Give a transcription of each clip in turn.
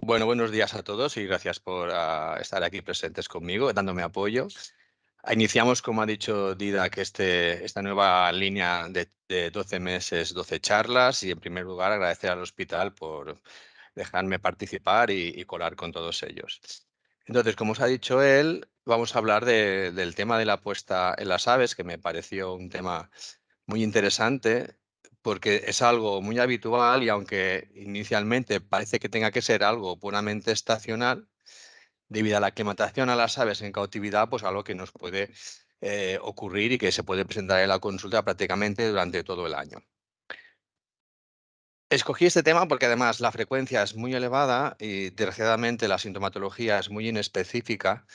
Bueno, buenos días a todos y gracias por estar aquí presentes conmigo, dándome apoyo. Iniciamos, como ha dicho Dida, que esta nueva línea de 12 meses, 12 charlas y en primer lugar agradecer al hospital por dejarme participar y colar con todos ellos. Entonces, como os ha dicho él, vamos a hablar del tema de la puesta en las aves, que me pareció un tema muy interesante porque es algo muy habitual y aunque inicialmente parece que tenga que ser algo puramente estacional, debido a la aclimatación a las aves en cautividad, pues algo que nos puede ocurrir y que se puede presentar en la consulta prácticamente durante todo el año. Escogí este tema porque además la frecuencia es muy elevada y desgraciadamente la sintomatología es muy inespecífica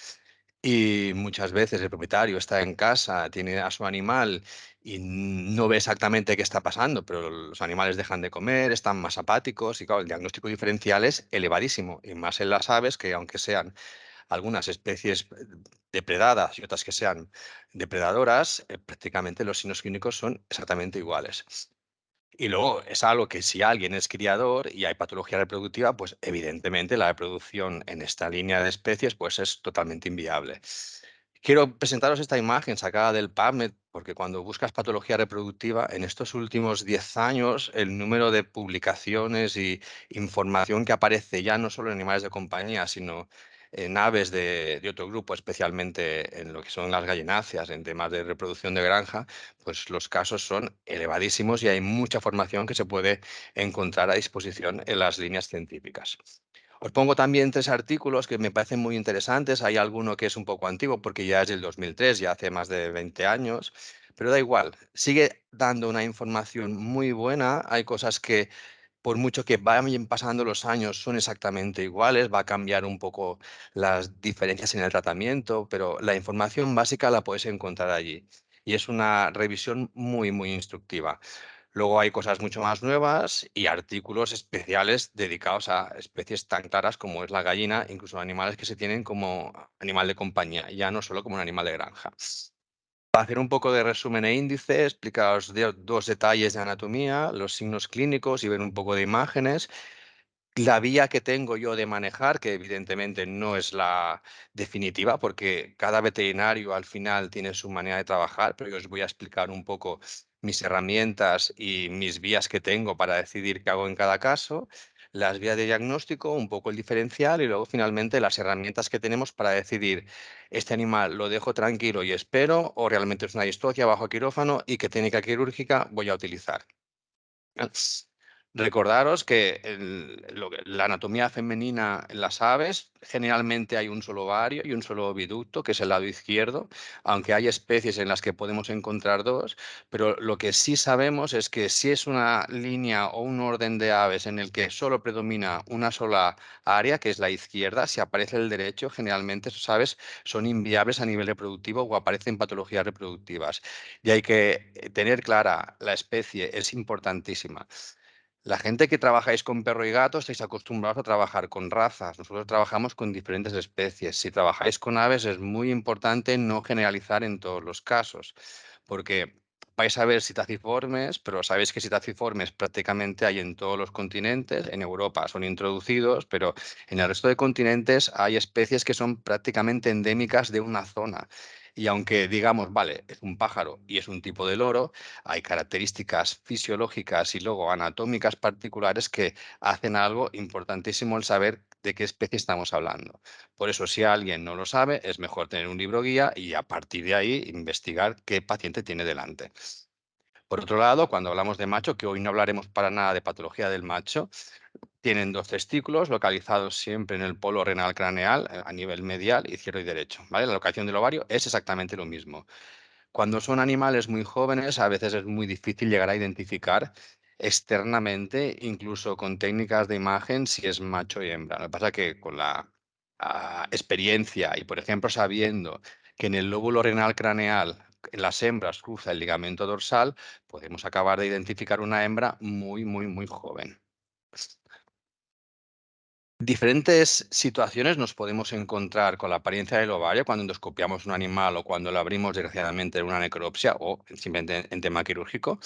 y muchas veces el propietario está en casa, tiene a su animal y no ve exactamente qué está pasando, pero los animales dejan de comer, están más apáticos y claro, el diagnóstico diferencial es elevadísimo y más en las aves que aunque sean algunas especies depredadas y otras que sean depredadoras, prácticamente los signos clínicos son exactamente iguales. Y luego es algo que si alguien es criador y hay patología reproductiva, pues evidentemente la reproducción en esta línea de especies pues es totalmente inviable. Quiero presentaros esta imagen sacada del PubMed porque cuando buscas patología reproductiva, en estos últimos 10 años, el número de publicaciones y información que aparece ya no solo en animales de compañía, sino en aves de otro grupo, especialmente en lo que son las gallináceas, en temas de reproducción de granja, pues los casos son elevadísimos y hay mucha formación que se puede encontrar a disposición en las líneas científicas. Os pongo también tres artículos que me parecen muy interesantes. Hay alguno que es un poco antiguo porque ya es del 2003, ya hace más de 20 años, pero da igual. Sigue dando una información muy buena. Hay cosas que, por mucho que vayan pasando los años, son exactamente iguales. Va a cambiar un poco las diferencias en el tratamiento, pero la información básica la puedes encontrar allí. Y es una revisión muy, muy instructiva. Luego hay cosas mucho más nuevas y artículos especiales dedicados a especies tan claras como es la gallina, incluso animales que se tienen como animal de compañía, ya no solo como un animal de granja. Para hacer un poco de resumen e índice, explicaos dos detalles de anatomía, los signos clínicos y ver un poco de imágenes. La vía que tengo yo de manejar, que evidentemente no es la definitiva, porque cada veterinario al final tiene su manera de trabajar, pero yo os voy a explicar un poco mis herramientas y mis vías que tengo para decidir qué hago en cada caso, las vías de diagnóstico, un poco el diferencial y luego finalmente las herramientas que tenemos para decidir este animal lo dejo tranquilo y espero o realmente es una distocia bajo quirófano y qué técnica quirúrgica voy a utilizar. Recordaros que la anatomía femenina en las aves, generalmente hay un solo ovario y un solo oviducto, que es el lado izquierdo, aunque hay especies en las que podemos encontrar dos, pero lo que sí sabemos es que si es una línea o un orden de aves en el que solo predomina una sola área, que es la izquierda, si aparece el derecho, generalmente esas aves son inviables a nivel reproductivo o aparecen patologías reproductivas. Y hay que tener clara la especie, es importantísima. La gente que trabajáis con perro y gato estáis acostumbrados a trabajar con razas. Nosotros trabajamos con diferentes especies. Si trabajáis con aves es muy importante no generalizar en todos los casos, porque vais a ver citaciformes, pero sabéis que citaciformes prácticamente hay en todos los continentes. En Europa son introducidos, pero en el resto de continentes hay especies que son prácticamente endémicas de una zona. Y aunque digamos, vale, es un pájaro y es un tipo de loro, hay características fisiológicas y luego anatómicas particulares que hacen algo importantísimo el saber de qué especie estamos hablando. Por eso, si alguien no lo sabe, es mejor tener un libro guía y a partir de ahí investigar qué paciente tiene delante. Por otro lado, cuando hablamos de macho, que hoy no hablaremos para nada de patología del macho, tienen dos testículos localizados siempre en el polo renal craneal a nivel medial, izquierdo y derecho. ¿Vale? La locación del ovario es exactamente lo mismo. Cuando son animales muy jóvenes, a veces es muy difícil llegar a identificar externamente, incluso con técnicas de imagen, si es macho y hembra. Lo que pasa es que con la experiencia y, por ejemplo, sabiendo que en el lóbulo renal craneal, en las hembras cruza el ligamento dorsal, podemos acabar de identificar una hembra muy, muy, muy joven. Diferentes situaciones nos podemos encontrar con la apariencia del ovario cuando endoscopiamos un animal o cuando lo abrimos desgraciadamente en una necropsia o simplemente en tema quirúrgico.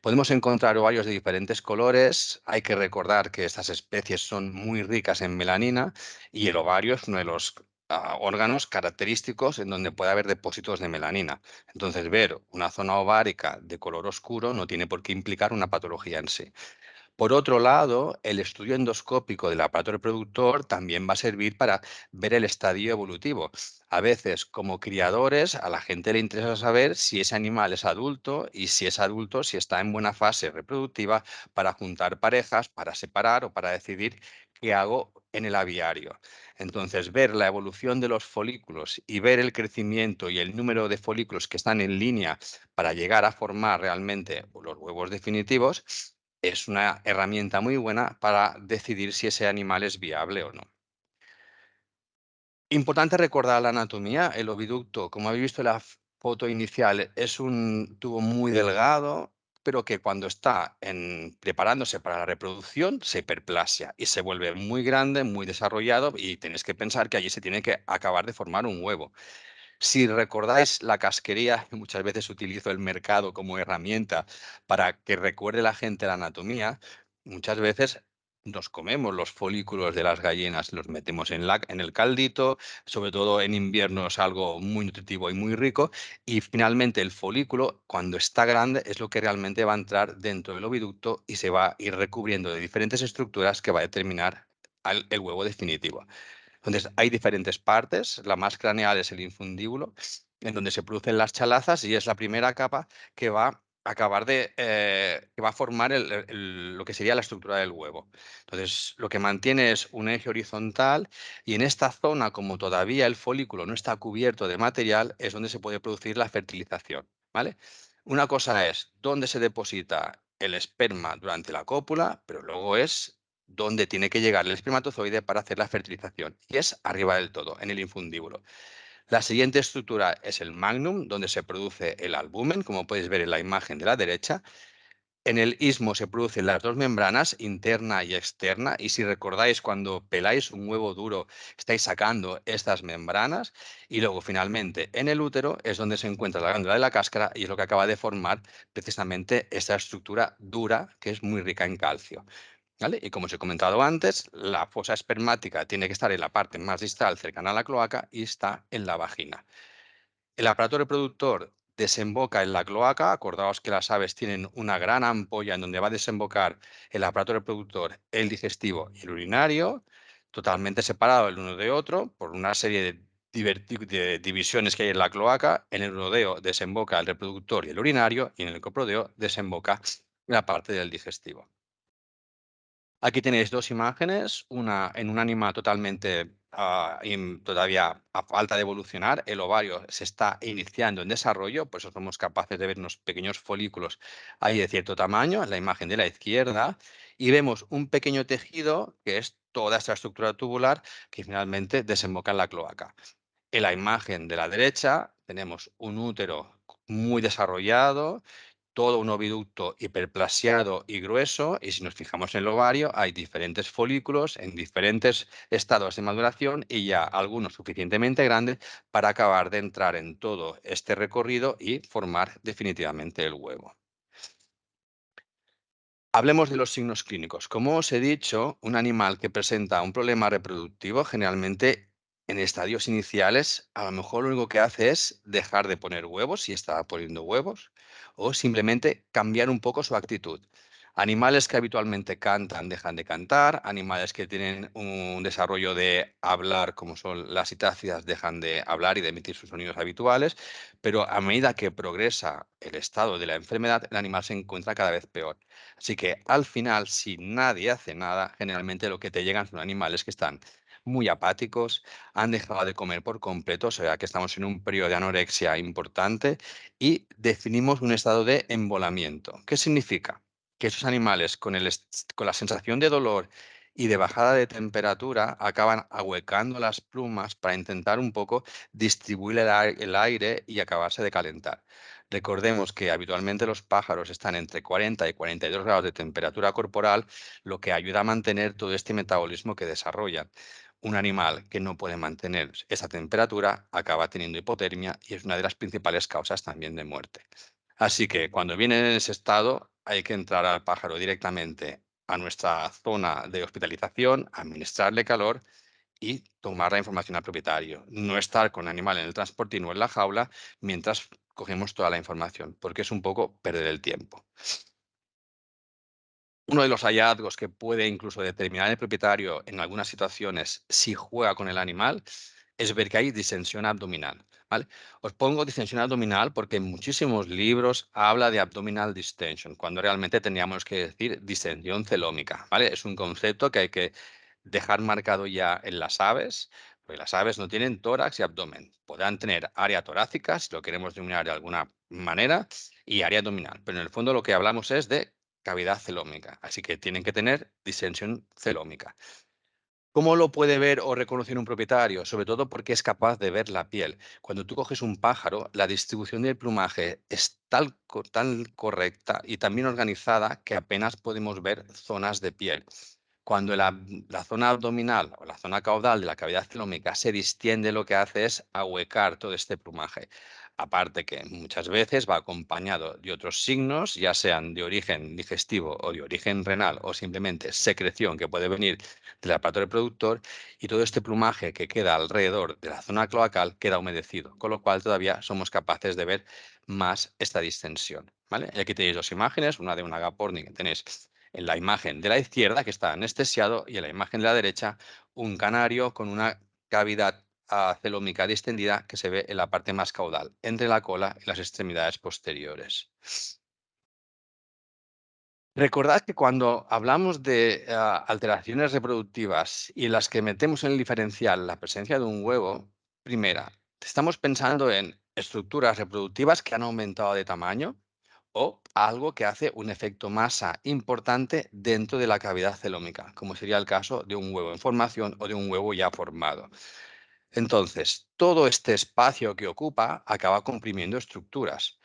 Podemos encontrar ovarios de diferentes colores. Hay que recordar que estas especies son muy ricas en melanina y el ovario es uno de los órganos característicos en donde puede haber depósitos de melanina. Entonces, ver una zona ovárica de color oscuro no tiene por qué implicar una patología en sí. Por otro lado, el estudio endoscópico del aparato reproductor también va a servir para ver el estadio evolutivo. A veces, como criadores, a la gente le interesa saber si ese animal es adulto y si es adulto, si está en buena fase reproductiva para juntar parejas, para separar o para decidir qué hago en el aviario. Entonces, ver la evolución de los folículos y ver el crecimiento y el número de folículos que están en línea para llegar a formar realmente los huevos definitivos es una herramienta muy buena para decidir si ese animal es viable o no. Importante recordar la anatomía. El oviducto, como habéis visto en la foto inicial, es un tubo muy delgado, pero que cuando está preparándose para la reproducción se hiperplasia y se vuelve muy grande, muy desarrollado y tenéis que pensar que allí se tiene que acabar de formar un huevo. Si recordáis la casquería, que muchas veces utilizo el mercado como herramienta para que recuerde la gente la anatomía, muchas veces nos comemos los folículos de las gallinas, los metemos en el caldito, sobre todo en invierno es algo muy nutritivo y muy rico, y finalmente el folículo, cuando está grande, es lo que realmente va a entrar dentro del oviducto y se va a ir recubriendo de diferentes estructuras que va a determinar el huevo definitivo. Entonces, hay diferentes partes. La más craneal es el infundíbulo, en donde se producen las chalazas y es la primera capa que va a acabar que va a formar lo que sería la estructura del huevo. Entonces, lo que mantiene es un eje horizontal y en esta zona, como todavía el folículo no está cubierto de material, es donde se puede producir la fertilización, ¿vale? Una cosa es dónde se deposita el esperma durante la cópula, pero luego es donde tiene que llegar el espermatozoide para hacer la fertilización, y es arriba del todo, en el infundíbulo. La siguiente estructura es el magnum, donde se produce el albumen, como podéis ver en la imagen de la derecha. En el istmo se producen las dos membranas, interna y externa, y si recordáis cuando peláis un huevo duro, estáis sacando estas membranas, y luego finalmente en el útero es donde se encuentra la glándula de la cáscara y es lo que acaba de formar precisamente esta estructura dura que es muy rica en calcio. ¿Vale? Y como os he comentado antes, la fosa espermática tiene que estar en la parte más distal, cercana a la cloaca, y está en la vagina. El aparato reproductor desemboca en la cloaca. Acordaos que las aves tienen una gran ampolla en donde va a desembocar el aparato reproductor, el digestivo y el urinario, totalmente separado el uno de otro por una serie de de divisiones que hay en la cloaca. En el rodeo desemboca el reproductor y el urinario, y en el coprodeo desemboca la parte del digestivo. Aquí tenéis dos imágenes, una en un animal totalmente todavía a falta de evolucionar. El ovario se está iniciando en desarrollo, por eso somos capaces de ver unos pequeños folículos ahí de cierto tamaño, en la imagen de la izquierda, y vemos un pequeño tejido que es toda esta estructura tubular que finalmente desemboca en la cloaca. En la imagen de la derecha tenemos un útero muy desarrollado, todo un oviducto hiperplasiado y grueso, y si nos fijamos en el ovario hay diferentes folículos en diferentes estados de maduración y ya algunos suficientemente grandes para acabar de entrar en todo este recorrido y formar definitivamente el huevo. Hablemos de los signos clínicos. Como os he dicho, un animal que presenta un problema reproductivo generalmente en estadios iniciales a lo mejor lo único que hace es dejar de poner huevos si está poniendo huevos o simplemente cambiar un poco su actitud. Animales que habitualmente cantan dejan de cantar, animales que tienen un desarrollo de hablar como son las citácidas dejan de hablar y de emitir sus sonidos habituales, pero a medida que progresa el estado de la enfermedad, el animal se encuentra cada vez peor. Así que al final, si nadie hace nada, generalmente lo que te llegan son animales que están muy apáticos, han dejado de comer por completo, o sea que estamos en un periodo de anorexia importante y definimos un estado de embolamiento. ¿Qué significa? Que esos animales con la sensación de dolor y de bajada de temperatura acaban ahuecando las plumas para intentar un poco distribuir el aire y acabarse de calentar. Recordemos que habitualmente los pájaros están entre 40 y 42 grados de temperatura corporal, lo que ayuda a mantener todo este metabolismo que desarrollan. Un animal que no puede mantener esa temperatura acaba teniendo hipotermia y es una de las principales causas también de muerte. Así que cuando viene en ese estado, hay que entrar al pájaro directamente a nuestra zona de hospitalización, administrarle calor y tomar la información al propietario. No estar con el animal en el transportín o en la jaula mientras cogemos toda la información, porque es un poco perder el tiempo. Uno de los hallazgos que puede incluso determinar el propietario en algunas situaciones si juega con el animal es ver que hay distensión abdominal. ¿Vale? Os pongo distensión abdominal porque en muchísimos libros habla de abdominal distension, cuando realmente tendríamos que decir distensión celómica. ¿Vale? Es un concepto que hay que dejar marcado ya en las aves, porque las aves no tienen tórax y abdomen. Podrán tener área torácica, si lo queremos denominar de alguna manera, y área abdominal. Pero en el fondo lo que hablamos es de cavidad celómica, así que tienen que tener distensión celómica. ¿Cómo lo puede ver o reconocer un propietario? Sobre todo porque es capaz de ver la piel. Cuando tú coges un pájaro, la distribución del plumaje es tan correcta y tan bien organizada que apenas podemos ver zonas de piel. Cuando la zona abdominal o la zona caudal de la cavidad celómica se distiende, lo que hace es ahuecar todo este plumaje. Aparte que muchas veces va acompañado de otros signos, ya sean de origen digestivo o de origen renal o simplemente secreción que puede venir del aparato reproductor, y todo este plumaje que queda alrededor de la zona cloacal queda humedecido, con lo cual todavía somos capaces de ver más esta distensión. ¿Vale? Y aquí tenéis dos imágenes, una de un agaporni que tenéis en la imagen de la izquierda, que está anestesiado, y en la imagen de la derecha, un canario con una cavidad celómica distendida que se ve en la parte más caudal, entre la cola y las extremidades posteriores. Recordad que cuando hablamos de alteraciones reproductivas y en las que metemos en el diferencial la presencia de un huevo, primera, estamos pensando en estructuras reproductivas que han aumentado de tamaño o algo que hace un efecto masa importante dentro de la cavidad celómica, como sería el caso de un huevo en formación o de un huevo ya formado. Entonces, todo este espacio que ocupa acaba comprimiendo estructuras.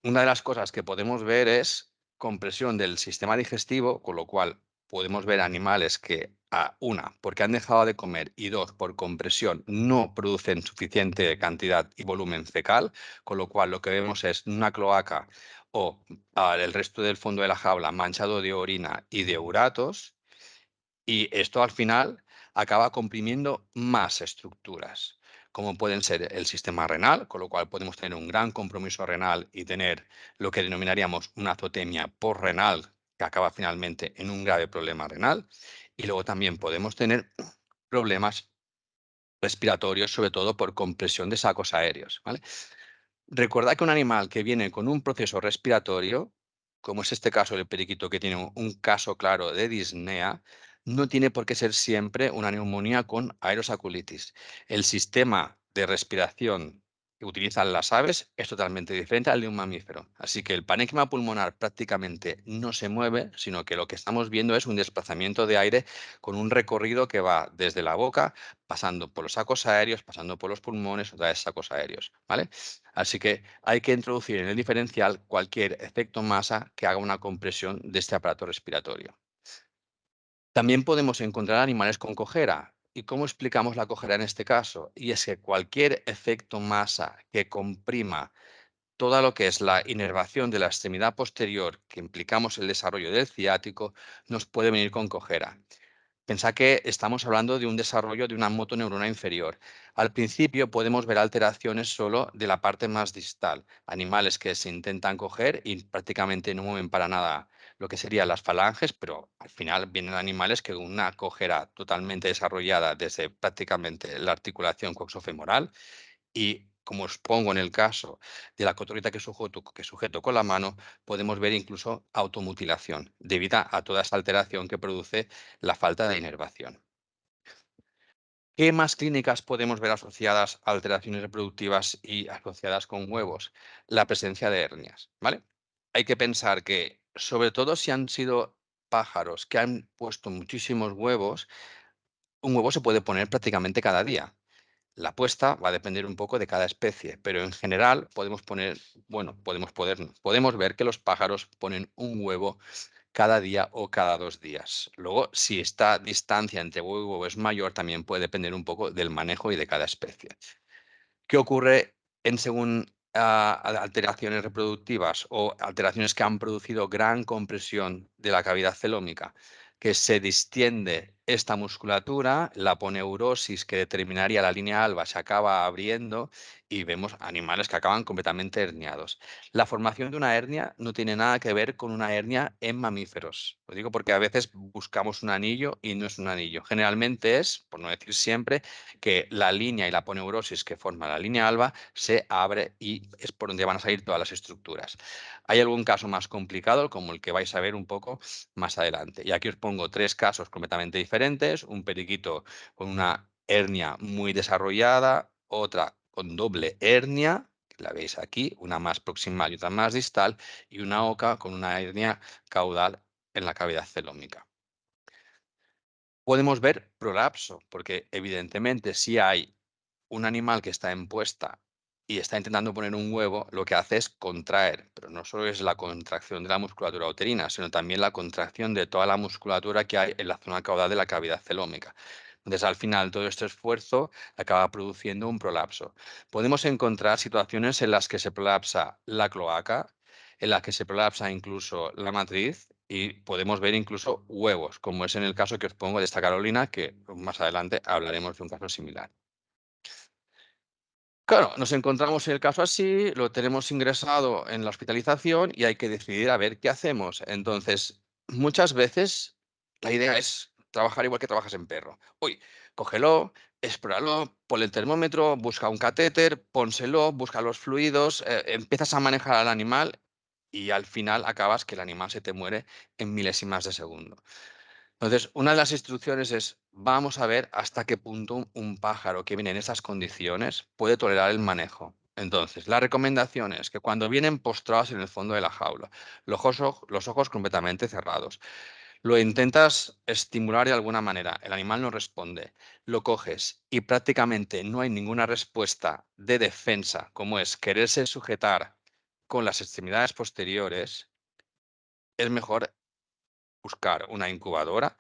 Una de las cosas que podemos ver es compresión del sistema digestivo, con lo cual podemos ver animales que, una, porque han dejado de comer y dos, por compresión, no producen suficiente cantidad y volumen fecal, con lo cual lo que vemos es una cloaca o el resto del fondo de la jaula manchado de orina y de uratos, y esto al final acaba comprimiendo más estructuras, como pueden ser el sistema renal, con lo cual podemos tener un gran compromiso renal y tener lo que denominaríamos una azotemia porrenal, que acaba finalmente en un grave problema renal. Y luego también podemos tener problemas respiratorios, sobre todo por compresión de sacos aéreos, ¿vale? Recordad que un animal que viene con un proceso respiratorio, como es este caso del periquito que tiene un caso claro de disnea, no tiene por qué ser siempre una neumonía con aerosaculitis. El sistema de respiración que utilizan las aves es totalmente diferente al de un mamífero. Así que el parénquima pulmonar prácticamente no se mueve, sino que lo que estamos viendo es un desplazamiento de aire con un recorrido que va desde la boca, pasando por los sacos aéreos, pasando por los pulmones, otra vez sacos aéreos, ¿vale? Así que hay que introducir en el diferencial cualquier efecto masa que haga una compresión de este aparato respiratorio. También podemos encontrar animales con cojera. ¿Y cómo explicamos la cojera en este caso? Y es que cualquier efecto masa que comprima todo lo que es la inervación de la extremidad posterior, que implicamos el desarrollo del ciático, nos puede venir con cojera. Pensá que estamos hablando de un desarrollo de una motoneurona inferior. Al principio podemos ver alteraciones solo de la parte más distal, animales que se intentan coger y prácticamente no mueven para nada lo que serían las falanges, pero al final vienen animales que con una cojera totalmente desarrollada desde prácticamente la articulación coxofemoral, y como os pongo en el caso de la cotorrita que sujeto con la mano, podemos ver incluso automutilación, debido a toda esa alteración que produce la falta de inervación. ¿Qué más clínicas podemos ver asociadas a alteraciones reproductivas y asociadas con huevos? La presencia de hernias, ¿vale? Hay que pensar que, sobre todo si han sido pájaros que han puesto muchísimos huevos, un huevo se puede poner prácticamente cada día. La puesta va a depender un poco de cada especie, pero en general podemos ver que los pájaros ponen un huevo cada día o cada 2 días. Luego, si esta distancia entre huevo y huevo es mayor, también puede depender un poco del manejo y de cada especie. ¿Qué ocurre en según alteraciones reproductivas o alteraciones que han producido gran compresión de la cavidad celómica? Que se distiende esta musculatura, la aponeurosis que determinaría la línea alba se acaba abriendo y vemos animales que acaban completamente herniados. La formación de una hernia no tiene nada que ver con una hernia en mamíferos. Lo digo porque a veces buscamos un anillo y no es un anillo. Generalmente es, por no decir siempre, que la línea y la aponeurosis que forma la línea alba se abre y es por donde van a salir todas las estructuras. Hay algún caso más complicado, como el que vais a ver un poco más adelante. Y aquí os pongo 3 casos completamente diferentes: un periquito con una hernia muy desarrollada, otra con doble hernia, que la veis aquí, una más proximal y otra más distal, y una oca con una hernia caudal en la cavidad celómica. Podemos ver prolapso, porque evidentemente si hay un animal que está en puesta y está intentando poner un huevo, lo que hace es contraer, pero no solo es la contracción de la musculatura uterina, sino también la contracción de toda la musculatura que hay en la zona caudal de la cavidad celómica. Entonces, al final, todo este esfuerzo acaba produciendo un prolapso. Podemos encontrar situaciones en las que se prolapsa la cloaca, en las que se prolapsa incluso la matriz y podemos ver incluso huevos, como es en el caso que os pongo de esta Carolina, que más adelante hablaremos de un caso similar. Claro, nos encontramos en el caso así, lo tenemos ingresado en la hospitalización y hay que decidir a ver qué hacemos. Entonces, muchas veces la idea es trabajar igual que trabajas en perro. Uy, cógelo, explóralo, ponle el termómetro, busca un catéter, pónselo, busca los fluidos, empiezas a manejar al animal y al final acabas que el animal se te muere en milésimas de segundo. Entonces, una de las instrucciones es, vamos a ver hasta qué punto un pájaro que viene en esas condiciones puede tolerar el manejo. Entonces, la recomendación es que cuando vienen postrados en el fondo de la jaula, los ojos completamente cerrados, lo intentas estimular de alguna manera, el animal no responde, lo coges y prácticamente no hay ninguna respuesta de defensa, como es quererse sujetar con las extremidades posteriores, es mejor buscar una incubadora.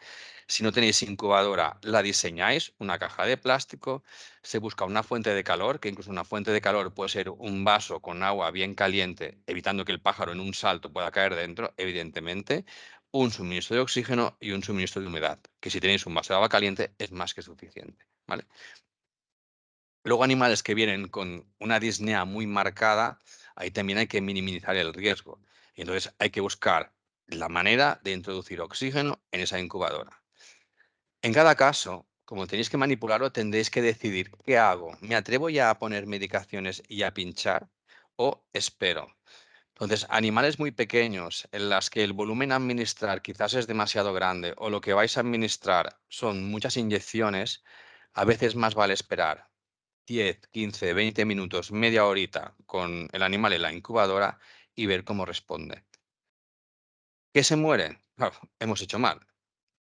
Si no tenéis incubadora, la diseñáis, una caja de plástico, se busca una fuente de calor, que incluso una fuente de calor puede ser un vaso con agua bien caliente, evitando que el pájaro en un salto pueda caer dentro, evidentemente, un suministro de oxígeno y un suministro de humedad, que si tenéis un vaso de agua caliente es más que suficiente, ¿vale? Luego animales que vienen con una disnea muy marcada, ahí también hay que minimizar el riesgo. Y entonces hay que buscar la manera de introducir oxígeno en esa incubadora. En cada caso, como tenéis que manipularlo, tendréis que decidir qué hago. ¿Me atrevo ya a poner medicaciones y a pinchar o espero? Entonces, animales muy pequeños en las que el volumen a administrar quizás es demasiado grande o lo que vais a administrar son muchas inyecciones, a veces más vale esperar 10, 15, 20 minutos, media horita con el animal en la incubadora y ver cómo responde. ¿Que se muere? Claro, hemos hecho mal.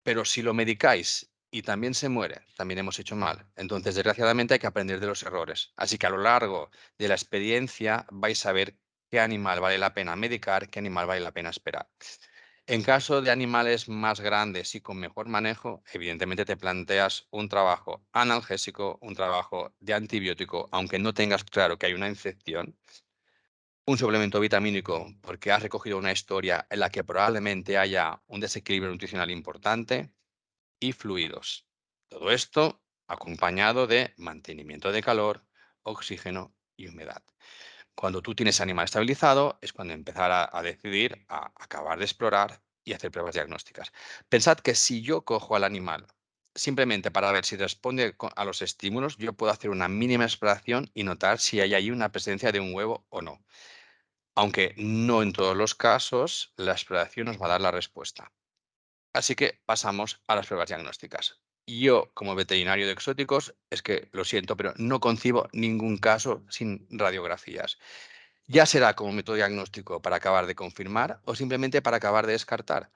Pero si lo medicáis y también se muere, también hemos hecho mal. Entonces, desgraciadamente, hay que aprender de los errores. Así que a lo largo de la experiencia vais a ver qué animal vale la pena medicar, qué animal vale la pena esperar. En caso de animales más grandes y con mejor manejo, evidentemente te planteas un trabajo analgésico, un trabajo de antibiótico, aunque no tengas claro que hay una infección, un suplemento vitamínico porque has recogido una historia en la que probablemente haya un desequilibrio nutricional importante y fluidos. Todo esto acompañado de mantenimiento de calor, oxígeno y humedad. Cuando tú tienes animal estabilizado es cuando empezar a decidir a acabar de explorar y hacer pruebas diagnósticas. Pensad que si yo cojo al animal simplemente para ver si responde a los estímulos, yo puedo hacer una mínima exploración y notar si hay ahí una presencia de un huevo o no. Aunque no en todos los casos, la exploración nos va a dar la respuesta. Así que pasamos a las pruebas diagnósticas. Yo, como veterinario de exóticos, es que lo siento, pero no concibo ningún caso sin radiografías. Ya será como método diagnóstico para acabar de confirmar o simplemente para acabar de descartar.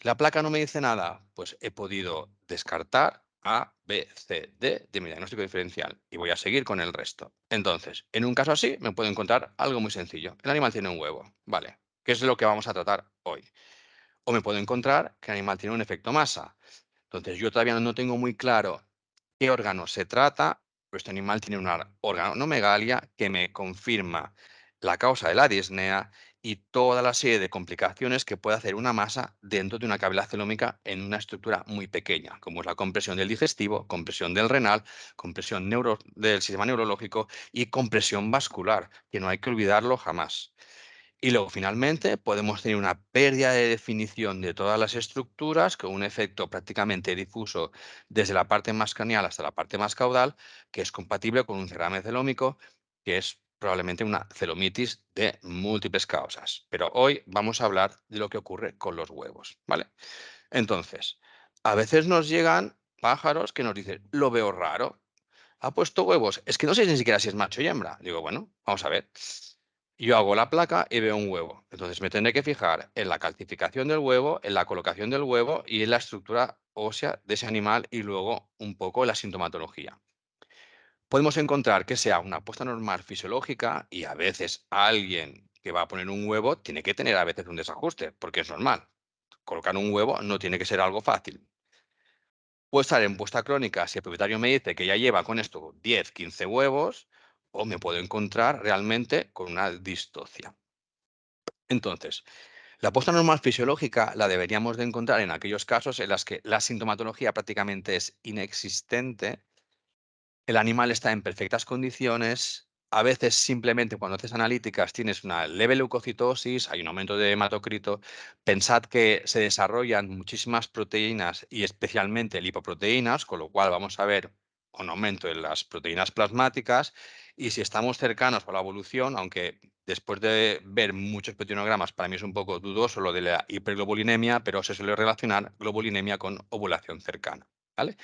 La placa no me dice nada, pues he podido descartar A, B, C, D de mi diagnóstico diferencial y voy a seguir con el resto. Entonces, en un caso así, me puedo encontrar algo muy sencillo. El animal tiene un huevo, ¿vale? ¿Qué es lo que vamos a tratar hoy? O me puedo encontrar que el animal tiene un efecto masa. Entonces, yo todavía no tengo muy claro qué órgano se trata, pero este animal tiene una organomegalia que me confirma la causa de la disnea y toda la serie de complicaciones que puede hacer una masa dentro de una cavidad celómica en una estructura muy pequeña, como es la compresión del digestivo, compresión del renal, compresión del sistema neurológico y compresión vascular, que no hay que olvidarlo jamás. Y luego, finalmente, podemos tener una pérdida de definición de todas las estructuras con un efecto prácticamente difuso desde la parte más craneal hasta la parte más caudal, que es compatible con un cerame celómico, que es probablemente una celomitis de múltiples causas. Pero hoy vamos a hablar de lo que ocurre con los huevos, ¿vale? Entonces, a veces nos llegan pájaros que nos dicen, lo veo raro, ha puesto huevos, es que no sé ni siquiera si es macho y hembra. Digo, bueno, vamos a ver. Yo hago la placa y veo un huevo. Entonces me tendré que fijar en la calcificación del huevo, en la colocación del huevo y en la estructura ósea de ese animal y luego un poco en la sintomatología. Podemos encontrar que sea una puesta normal fisiológica y a veces alguien que va a poner un huevo tiene que tener a veces un desajuste, porque es normal. Colocar un huevo no tiene que ser algo fácil. Puede estar en puesta crónica si el propietario me dice que ya lleva con esto 10, 15 huevos, o me puedo encontrar realmente con una distocia. Entonces, la puesta normal fisiológica la deberíamos de encontrar en aquellos casos en los que la sintomatología prácticamente es inexistente, el animal está en perfectas condiciones, a veces simplemente cuando haces analíticas tienes una leve leucocitosis, hay un aumento de hematocrito. Pensad que se desarrollan muchísimas proteínas y especialmente lipoproteínas, con lo cual vamos a ver un aumento en las proteínas plasmáticas. Y si estamos cercanos a la evolución, aunque después de ver muchos petronogramas, para mí es un poco dudoso lo de la hiperglobulinemia, pero se suele relacionar globulinemia con ovulación cercana, ¿vale?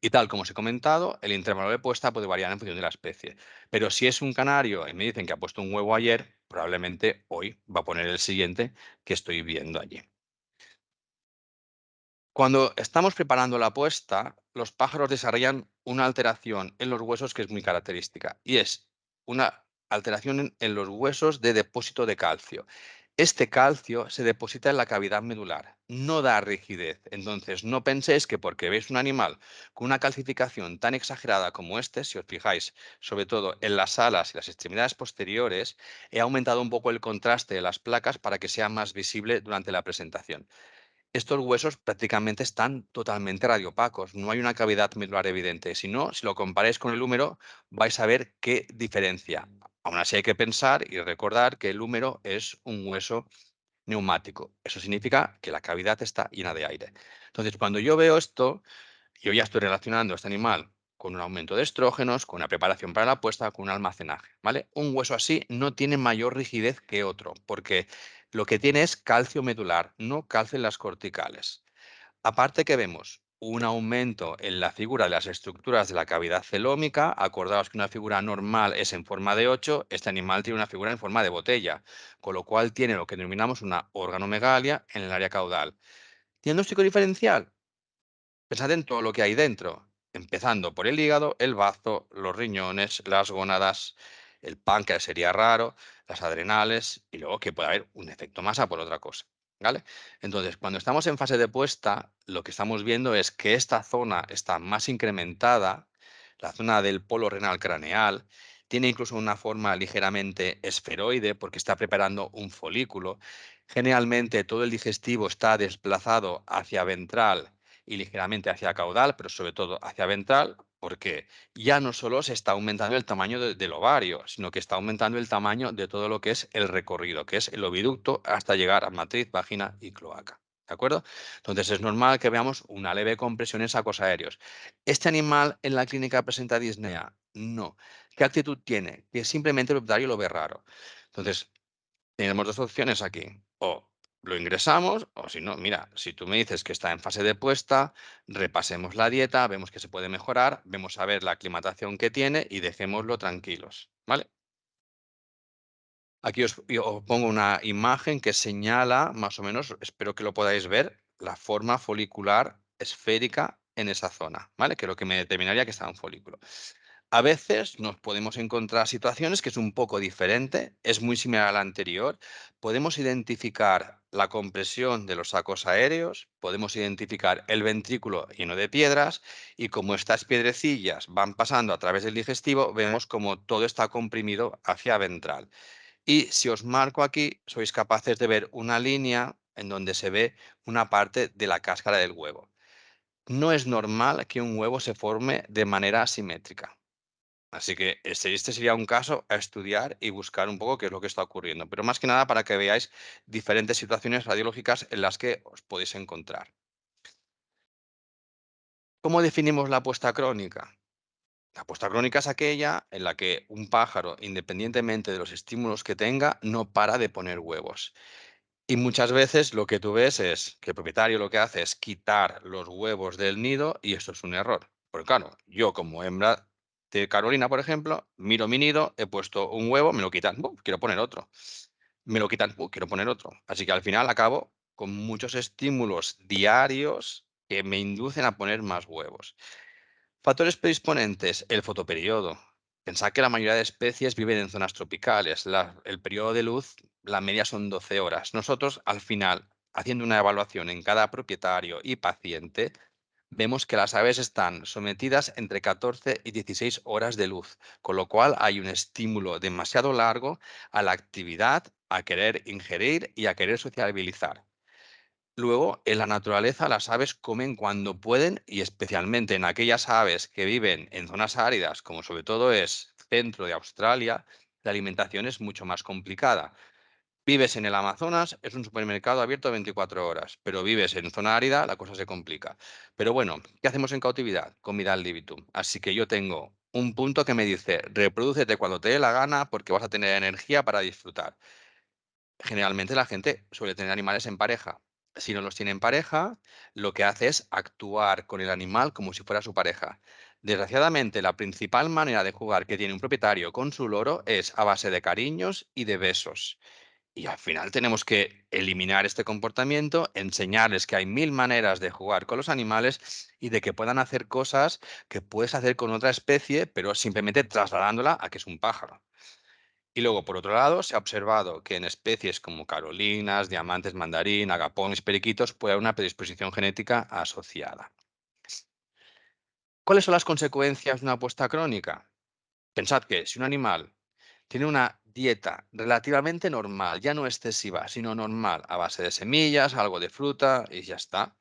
Y tal como os he comentado, el intervalo de puesta puede variar en función de la especie. Pero si es un canario y me dicen que ha puesto un huevo ayer, probablemente hoy va a poner el siguiente que estoy viendo allí. Cuando estamos preparando la puesta, los pájaros desarrollan una alteración en los huesos que es muy característica y es una alteración en los huesos de depósito de calcio. Este calcio se deposita en la cavidad medular, no da rigidez. Entonces, no penséis que porque veis un animal con una calcificación tan exagerada como este, si os fijáis, sobre todo en las alas y las extremidades posteriores, he aumentado un poco el contraste de las placas para que sea más visible durante la presentación. Estos huesos prácticamente están totalmente radiopacos, no hay una cavidad medular evidente. Si no, si lo comparáis con el húmero, vais a ver qué diferencia. Aún así hay que pensar y recordar que el húmero es un hueso neumático. Eso significa que la cavidad está llena de aire. Entonces, cuando yo veo esto, yo ya estoy relacionando a este animal con un aumento de estrógenos, con una preparación para la puesta, con un almacenaje, ¿vale? Un hueso así no tiene mayor rigidez que otro, porque lo que tiene es calcio medular, no calcio en las corticales. Aparte que vemos un aumento en la figura de las estructuras de la cavidad celómica, acordaos que una figura normal es en forma de 8, este animal tiene una figura en forma de botella, con lo cual tiene lo que denominamos una organomegalia en el área caudal. ¿Diagnóstico diferencial? Pensad en todo lo que hay dentro, empezando por el hígado, el bazo, los riñones, las gónadas, el páncreas sería raro, las adrenales y luego que puede haber un efecto masa por otra cosa, ¿vale? Entonces, cuando estamos en fase de puesta, lo que estamos viendo es que esta zona está más incrementada, la zona del polo renal craneal, tiene incluso una forma ligeramente esferoide porque está preparando un folículo. Generalmente todo el digestivo está desplazado hacia ventral y ligeramente hacia caudal, pero sobre todo hacia ventral, porque ya no solo se está aumentando el tamaño del ovario, sino que está aumentando el tamaño de todo lo que es el recorrido, que es el oviducto hasta llegar a matriz, vagina y cloaca. ¿De acuerdo? Entonces es normal que veamos una leve compresión en sacos aéreos. ¿Este animal en la clínica presenta disnea? No. ¿Qué actitud tiene? Que simplemente el propietario lo ve raro. Entonces, tenemos dos opciones aquí. O lo ingresamos, o si no, mira, si tú me dices que está en fase de puesta, repasemos la dieta, vemos que se puede mejorar, vemos a ver la aclimatación que tiene y dejémoslo tranquilos, ¿vale? Aquí os pongo una imagen que señala más o menos, espero que lo podáis ver, la forma folicular esférica en esa zona, ¿vale? Que es lo que me determinaría que estaba un folículo. A veces nos podemos encontrar situaciones que es un poco diferente, es muy similar a la anterior. Podemos identificar la compresión de los sacos aéreos, podemos identificar el ventrículo lleno de piedras y como estas piedrecillas van pasando a través del digestivo, vemos como todo está comprimido hacia ventral. Y si os marco aquí, sois capaces de ver una línea en donde se ve una parte de la cáscara del huevo. No es normal que un huevo se forme de manera asimétrica. Así que este sería un caso a estudiar y buscar un poco qué es lo que está ocurriendo, pero más que nada para que veáis diferentes situaciones radiológicas en las que os podéis encontrar. ¿Cómo definimos la apuesta crónica? La apuesta crónica es aquella en la que un pájaro, independientemente de los estímulos que tenga, no para de poner huevos. Y muchas veces lo que tú ves es que el propietario lo que hace es quitar los huevos del nido y esto es un error. Porque claro, yo como hembra de Carolina, por ejemplo, miro mi nido, he puesto un huevo, me lo quitan, ¡bum! Quiero poner otro. Me lo quitan, quiero poner otro. Así que al final acabo con muchos estímulos diarios que me inducen a poner más huevos. Factores predisponentes, el fotoperiodo. Pensad que la mayoría de especies viven en zonas tropicales. El periodo de luz, la media son 12 horas. Nosotros, al final, haciendo una evaluación en cada propietario y paciente, vemos que las aves están sometidas entre 14 y 16 horas de luz, con lo cual hay un estímulo demasiado largo a la actividad, a querer ingerir y a querer sociabilizar. Luego, en la naturaleza, las aves comen cuando pueden y especialmente en aquellas aves que viven en zonas áridas, como sobre todo es centro de Australia, la alimentación es mucho más complicada. Vives en el Amazonas, es un supermercado abierto 24 horas, pero vives en zona árida, la cosa se complica. Pero bueno, ¿qué hacemos en cautividad? Comida al libitum. Así que yo tengo un punto que me dice, reprodúcete cuando te dé la gana porque vas a tener energía para disfrutar. Generalmente la gente suele tener animales en pareja. Si no los tiene en pareja, lo que hace es actuar con el animal como si fuera su pareja. Desgraciadamente, la principal manera de jugar que tiene un propietario con su loro es a base de cariños y de besos. Y al final tenemos que eliminar este comportamiento, enseñarles que hay mil maneras de jugar con los animales y de que puedan hacer cosas que puedes hacer con otra especie, pero simplemente trasladándola a que es un pájaro. Y luego, por otro lado, se ha observado que en especies como carolinas, diamantes mandarín, agapones, periquitos, puede haber una predisposición genética asociada. ¿Cuáles son las consecuencias de una apuesta crónica? Pensad que si un animal tiene una dieta relativamente normal, ya no excesiva, sino normal, a base de semillas, algo de fruta y ya está,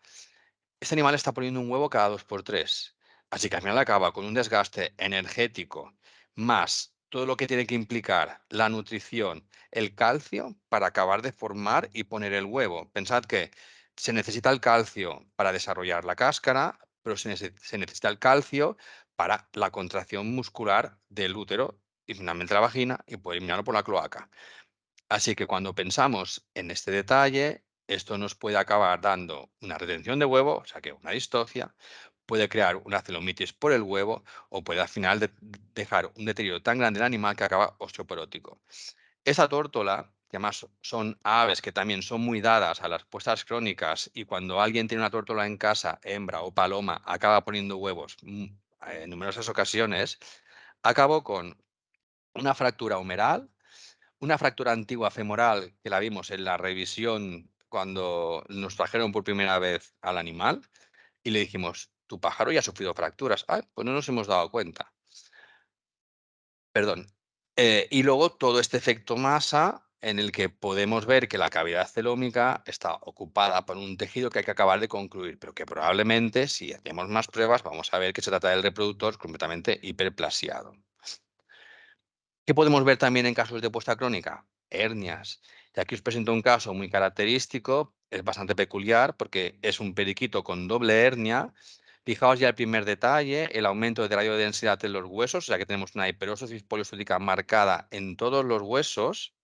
este animal está poniendo un huevo cada 2 por 3. Así que al final acaba con un desgaste energético más todo lo que tiene que implicar la nutrición, el calcio, para acabar de formar y poner el huevo. Pensad que se necesita el calcio para desarrollar la cáscara, pero se necesita el calcio para la contracción muscular del útero y finalmente la vagina y poder eliminarlo por la cloaca. Así que cuando pensamos en este detalle, esto nos puede acabar dando una retención de huevo, o sea que una distocia, puede crear una celomitis por el huevo o puede al final dejar un deterioro tan grande del animal que acaba osteoporótico. Esa tórtola, que además son aves que también son muy dadas a las puestas crónicas y cuando alguien tiene una tórtola en casa, hembra o paloma, acaba poniendo huevos en numerosas ocasiones, acabó con una fractura humeral, una fractura antigua femoral que la vimos en la revisión cuando nos trajeron por primera vez al animal y le dijimos, tu pájaro ya ha sufrido fracturas. Ah, pues no nos hemos dado cuenta. Perdón. Y luego todo este efecto masa en el que podemos ver que la cavidad celómica está ocupada por un tejido que hay que acabar de concluir, pero que probablemente si hacemos más pruebas vamos a ver que se trata del reproductor completamente hiperplasiado. ¿Qué podemos ver también en casos de puesta crónica? Hernias. Y aquí os presento un caso muy característico, es bastante peculiar porque es un periquito con doble hernia. Fijaos ya el primer detalle, el aumento de radiodensidad en los huesos, o sea que tenemos una hiperóstosis poliostótica marcada en todos los huesos.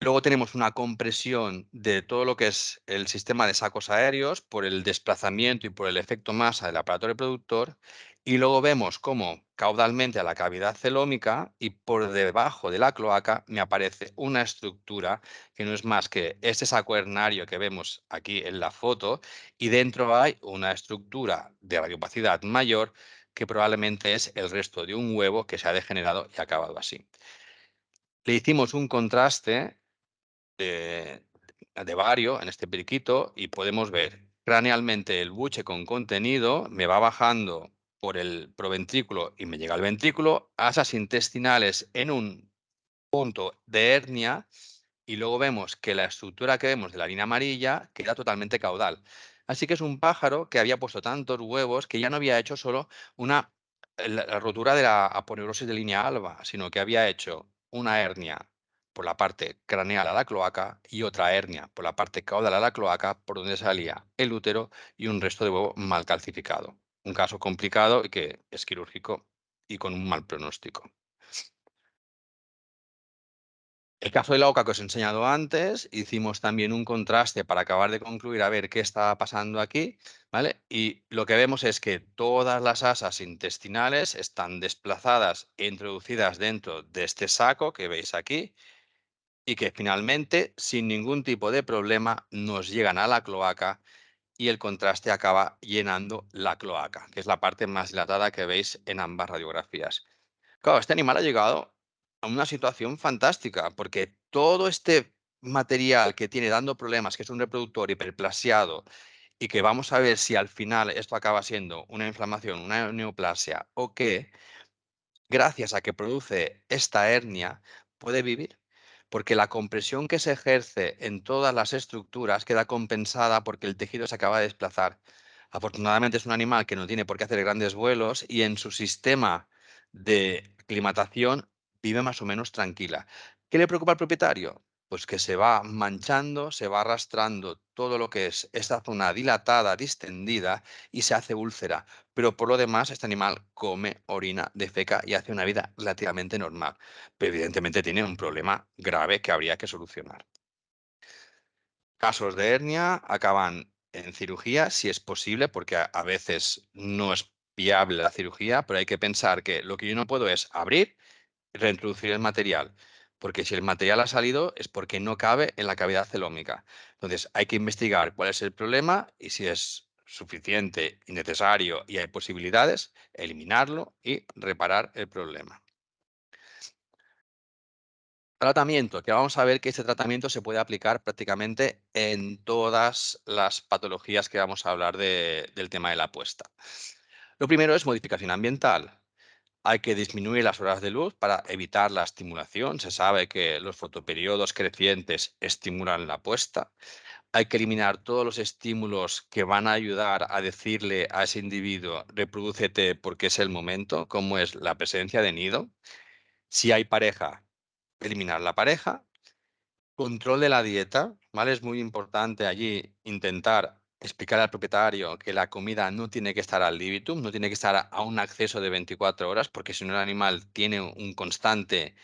Luego tenemos una compresión de todo lo que es el sistema de sacos aéreos por el desplazamiento y por el efecto masa del aparato reproductor. Y luego vemos cómo caudalmente a la cavidad celómica y por debajo de la cloaca me aparece una estructura que no es más que este saco hernario que vemos aquí en la foto, y dentro hay una estructura de radiopacidad mayor que probablemente es el resto de un huevo que se ha degenerado y ha acabado así. Le hicimos un contraste de, de bario en este periquito y podemos ver cranealmente el buche con contenido me va bajando por el proventrículo y me llega al ventrículo, asas intestinales en un punto de hernia, y luego vemos que la estructura que vemos de la línea amarilla queda totalmente caudal. Así que es un pájaro que había puesto tantos huevos que ya no había hecho solo una, la rotura de la aponeurosis de línea alba, sino que había hecho una hernia por la parte craneal a la cloaca y otra hernia por la parte caudal a la cloaca, por donde salía el útero y un resto de huevo mal calcificado. Un caso complicado y que es quirúrgico y con un mal pronóstico. El caso de la oca que os he enseñado antes, hicimos también un contraste para acabar de concluir a ver qué estaba pasando aquí, ¿vale? Y lo que vemos es que todas las asas intestinales están desplazadas e introducidas dentro de este saco que veis aquí, y que finalmente, sin ningún tipo de problema, nos llegan a la cloaca y el contraste acaba llenando la cloaca, que es la parte más dilatada que veis en ambas radiografías. Claro, este animal ha llegado a una situación fantástica, porque todo este material que tiene dando problemas, que es un reproductor hiperplasiado, y que vamos a ver si al final esto acaba siendo una inflamación, una neoplasia o qué, gracias a que produce esta hernia, puede vivir. Porque la compresión que se ejerce en todas las estructuras queda compensada porque el tejido se acaba de desplazar. Afortunadamente es un animal que no tiene por qué hacer grandes vuelos y en su sistema de aclimatación vive más o menos tranquila. ¿Qué le preocupa al propietario? Pues que se va manchando, se va arrastrando todo lo que es esta zona dilatada, distendida, y se hace úlcera. Pero por lo demás, este animal come, orina, defeca y hace una vida relativamente normal. Pero evidentemente tiene un problema grave que habría que solucionar. Casos de hernia acaban en cirugía, si es posible, porque a veces no es viable la cirugía, pero hay que pensar que lo que yo no puedo es abrir y reintroducir el material, porque si el material ha salido es porque no cabe en la cavidad celómica. Entonces hay que investigar cuál es el problema y si es suficiente y necesario y hay posibilidades, eliminarlo y reparar el problema. Tratamiento, que vamos a ver que este tratamiento se puede aplicar prácticamente en todas las patologías que vamos a hablar del tema de la apuesta. Lo primero es modificación ambiental. Hay que disminuir las horas de luz para evitar la estimulación. Se sabe que los fotoperiodos crecientes estimulan la puesta. Hay que eliminar todos los estímulos que van a ayudar a decirle a ese individuo, reprodúcete porque es el momento, como es la presencia de nido. Si hay pareja, eliminar la pareja. Control de la dieta, ¿vale? Es muy importante allí intentar explicar al propietario que la comida no tiene que estar al libitum, no tiene que estar a un acceso de 24 horas, porque si no el animal tiene un constante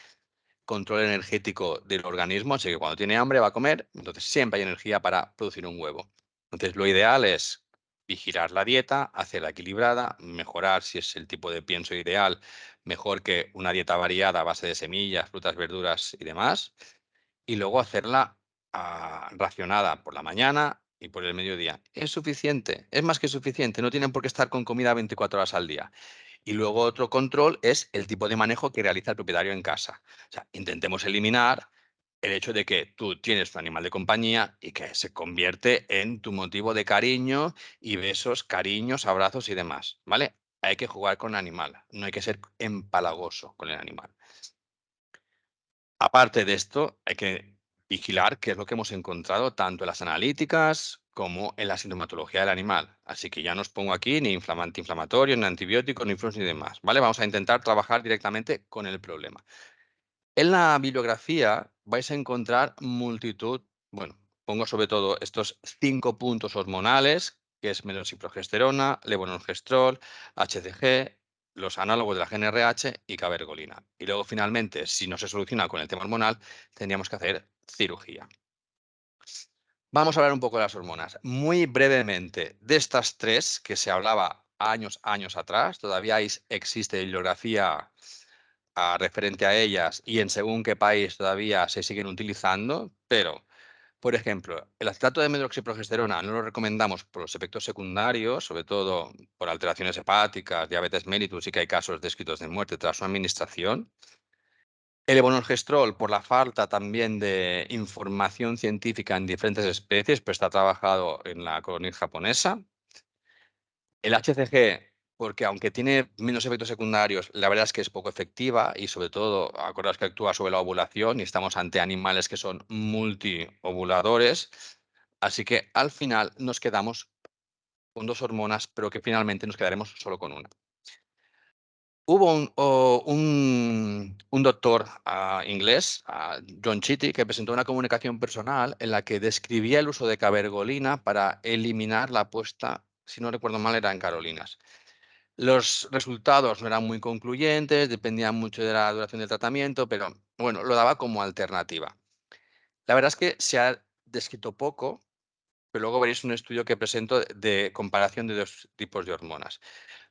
control energético del organismo, así que cuando tiene hambre va a comer, entonces siempre hay energía para producir un huevo. Entonces lo ideal es vigilar la dieta, hacerla equilibrada, mejorar si es el tipo de pienso ideal, mejor que una dieta variada a base de semillas, frutas, verduras y demás, y luego hacerla racionada por la mañana y por el mediodía. Es suficiente, es más que suficiente, no tienen por qué estar con comida 24 horas al día. Y luego otro control es el tipo de manejo que realiza el propietario en casa. O sea, intentemos eliminar el hecho de que tú tienes un animal de compañía y que se convierte en tu motivo de cariño y besos, cariños, abrazos y demás, ¿vale? Hay que jugar con el animal, no hay que ser empalagoso con el animal. Aparte de esto, hay que vigilar qué es lo que hemos encontrado tanto en las analíticas como en la sintomatología del animal. Así que ya no os pongo aquí ni antiinflamatorio, ni antibióticos, ni flus ni demás, ¿vale? Vamos a intentar trabajar directamente con el problema. En la bibliografía vais a encontrar multitud, bueno, pongo sobre todo estos 5 puntos hormonales, que es metoxiprogesterona, levonorgestrol, HCG, los análogos de la GnRH y cabergolina. Y luego, finalmente, si no se soluciona con el tema hormonal, tendríamos que hacer cirugía. Vamos a hablar un poco de las hormonas. Muy brevemente, de estas tres que se hablaba años atrás. Todavía existe bibliografía referente a ellas y en según qué país todavía se siguen utilizando, pero, por ejemplo, el acetato de medroxiprogesterona no lo recomendamos por los efectos secundarios, sobre todo por alteraciones hepáticas, diabetes mellitus y que hay casos descritos de muerte tras su administración. El levonorgestrol, por la falta también de información científica en diferentes especies, pero está trabajado en la colonia japonesa. El HCG, porque aunque tiene menos efectos secundarios, la verdad es que es poco efectiva y sobre todo, acordaos que actúa sobre la ovulación y estamos ante animales que son multiovuladores. Así que al final nos quedamos con dos hormonas, pero que finalmente nos quedaremos solo con una. Hubo un doctor inglés, John Chitty, que presentó una comunicación personal en la que describía el uso de cabergolina para eliminar la puesta, si no recuerdo mal, era en Carolinas. Los resultados no eran muy concluyentes, dependían mucho de la duración del tratamiento, pero bueno, lo daba como alternativa. La verdad es que se ha descrito poco, pero luego veréis un estudio que presento de comparación de dos tipos de hormonas.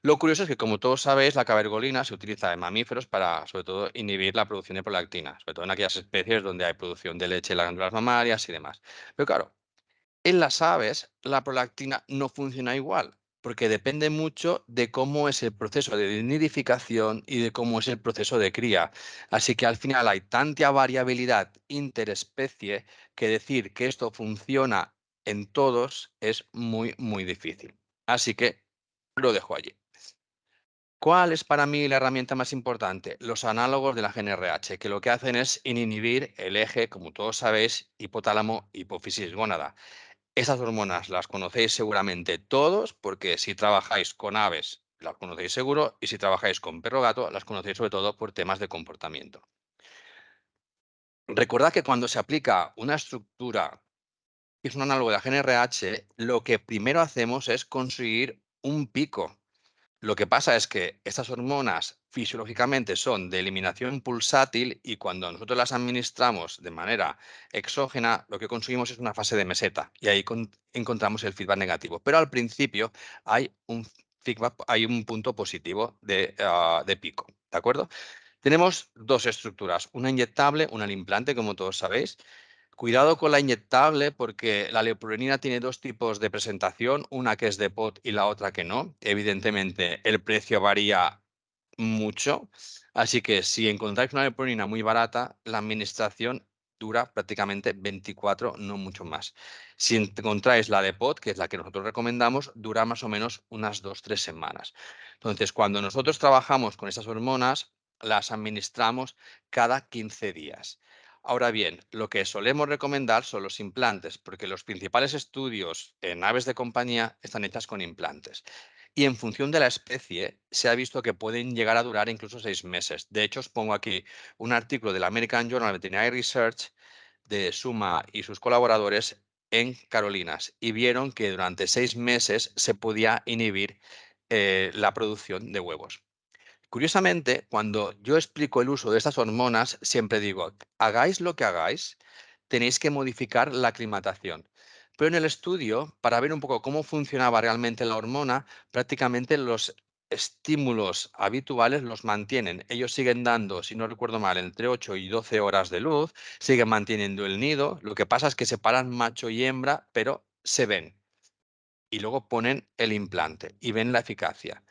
Lo curioso es que, como todos sabéis, la cabergolina se utiliza en mamíferos para, sobre todo, inhibir la producción de prolactina, sobre todo en aquellas especies donde hay producción de leche en las glándulas mamarias y demás. Pero claro, en las aves, la prolactina no funciona igual, porque depende mucho de cómo es el proceso de nidificación y de cómo es el proceso de cría. Así que al final hay tanta variabilidad interespecie que decir que esto funciona en todos es muy, muy difícil. Así que lo dejo allí. ¿Cuál es para mí la herramienta más importante? Los análogos de la GnRH, que lo que hacen es inhibir el eje, como todos sabéis, hipotálamo-hipófisis-gónada. Esas hormonas las conocéis seguramente todos, porque si trabajáis con aves, las conocéis seguro, y si trabajáis con perro-gato, las conocéis sobre todo por temas de comportamiento. Recordad que cuando se aplica una estructura que es un análogo de la GnRH, lo que primero hacemos es conseguir un pico. Lo que pasa es que estas hormonas fisiológicamente son de eliminación pulsátil y cuando nosotros las administramos de manera exógena, lo que conseguimos es una fase de meseta y ahí encontramos el feedback negativo. Pero al principio hay un feedback, hay un punto positivo de pico, ¿de acuerdo? Tenemos dos estructuras, una inyectable, una al implante, como todos sabéis. Cuidado con la inyectable porque la leupurenina tiene dos tipos de presentación, una que es de pot y la otra que no. Evidentemente, el precio varía mucho, así que si encontráis una leupurenina muy barata, la administración dura prácticamente 24, no mucho más. Si encontráis la de pot, que es la que nosotros recomendamos, dura más o menos unas 2, 3 semanas. Entonces, cuando nosotros trabajamos con esas hormonas, las administramos cada 15 días. Ahora bien, lo que solemos recomendar son los implantes, porque los principales estudios en aves de compañía están hechas con implantes. Y en función de la especie, se ha visto que pueden llegar a durar incluso 6 meses. De hecho, os pongo aquí un artículo del American Journal of Veterinary Research de Suma y sus colaboradores en Carolinas y vieron que durante 6 meses se podía inhibir la producción de huevos. Curiosamente, cuando yo explico el uso de estas hormonas, siempre digo, hagáis lo que hagáis, tenéis que modificar la aclimatación. Pero en el estudio, para ver un poco cómo funcionaba realmente la hormona, prácticamente los estímulos habituales los mantienen. Ellos siguen dando, si no recuerdo mal, entre 8 y 12 horas de luz, siguen manteniendo el nido. Lo que pasa es que separan macho y hembra, pero se ven. Y luego ponen el implante y ven la eficacia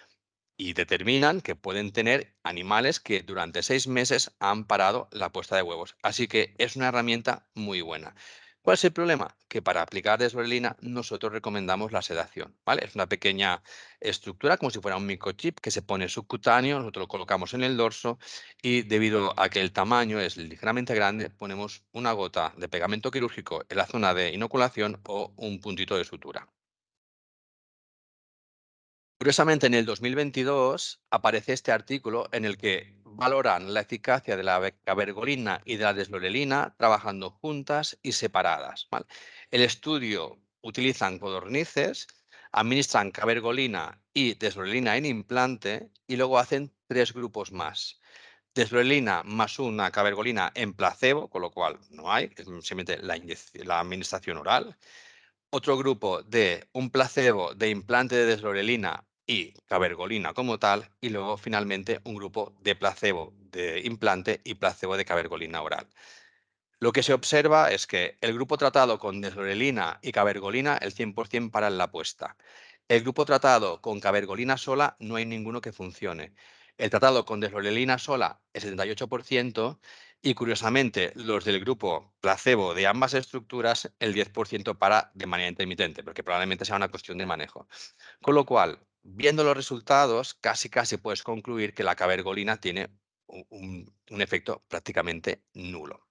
y determinan que pueden tener animales que durante 6 meses han parado la puesta de huevos. Así que es una herramienta muy buena. ¿Cuál es el problema? Que para aplicar desbrolina nosotros recomendamos la sedación, ¿vale? Es una pequeña estructura como si fuera un microchip que se pone subcutáneo, nosotros lo colocamos en el dorso y debido a que el tamaño es ligeramente grande, ponemos una gota de pegamento quirúrgico en la zona de inoculación o un puntito de sutura. Curiosamente, en el 2022 aparece este artículo en el que valoran la eficacia de la cabergolina y de la deslorelina trabajando juntas y separadas, ¿vale? El estudio utilizan codornices, administran cabergolina y deslorelina en implante y luego hacen tres grupos más. Deslorelina más una cabergolina en placebo, con lo cual no hay, es simplemente la administración oral. Otro grupo de un placebo de implante de deslorelina y cabergolina como tal, y luego finalmente un grupo de placebo de implante y placebo de cabergolina oral. Lo que se observa es que el grupo tratado con deslorelina y cabergolina, el 100% para en la apuesta. El grupo tratado con cabergolina sola, no hay ninguno que funcione. El tratado con deslorelina sola, el 78%, y curiosamente los del grupo placebo de ambas estructuras, el 10% para de manera intermitente, porque probablemente sea una cuestión de manejo. Con lo cual, viendo los resultados, casi puedes concluir que la cabergolina tiene un efecto prácticamente nulo.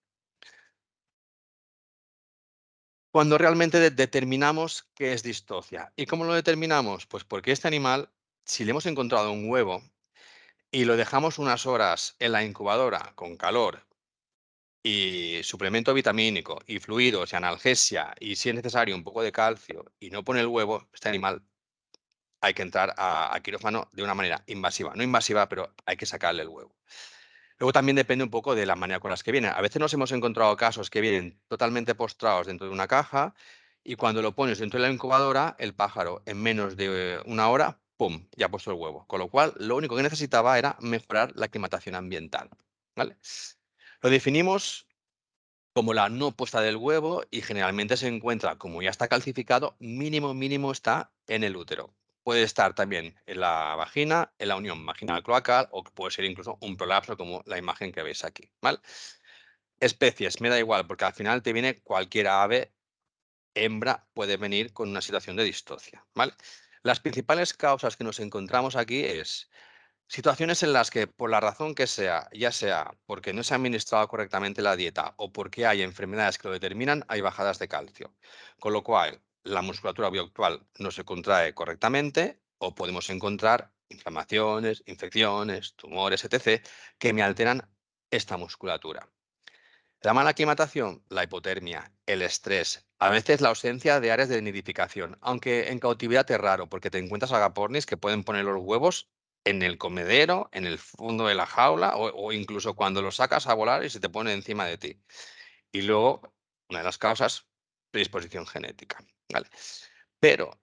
Cuando realmente determinamos qué es distocia. ¿Y cómo lo determinamos? Pues porque este animal, si le hemos encontrado un huevo y lo dejamos unas horas en la incubadora con calor y suplemento vitamínico y fluidos y analgesia y si es necesario un poco de calcio y no pone el huevo, este animal hay que entrar a quirófano de una manera invasiva. No invasiva, pero hay que sacarle el huevo. Luego también depende un poco de la manera con las que vienen. A veces nos hemos encontrado casos que vienen totalmente postrados dentro de una caja y cuando lo pones dentro de la incubadora, el pájaro en menos de una hora, ¡pum!, ya ha puesto el huevo. Con lo cual, lo único que necesitaba era mejorar la aclimatación ambiental. ¿Vale? Lo definimos como la no puesta del huevo y generalmente se encuentra, como ya está calcificado, mínimo está en el útero. Puede estar también en la vagina, en la unión vaginal cloacal o puede ser incluso un prolapso como la imagen que veis aquí. ¿Vale? Especies, me da igual porque al final te viene cualquier ave hembra puede venir con una situación de distocia. ¿Vale? Las principales causas que nos encontramos aquí es situaciones en las que, por la razón que sea, ya sea porque no se ha administrado correctamente la dieta o porque hay enfermedades que lo determinan, hay bajadas de calcio. Con lo cual, la musculatura bioactual no se contrae correctamente o podemos encontrar inflamaciones, infecciones, tumores, etc., que me alteran esta musculatura. La mala aclimatación, la hipotermia, el estrés, a veces la ausencia de áreas de nidificación, aunque en cautividad es raro porque te encuentras agapornis que pueden poner los huevos en el comedero, en el fondo de la jaula o incluso cuando los sacas a volar y se te pone encima de ti. Y luego, una de las causas, predisposición genética. ¿Vale? Pero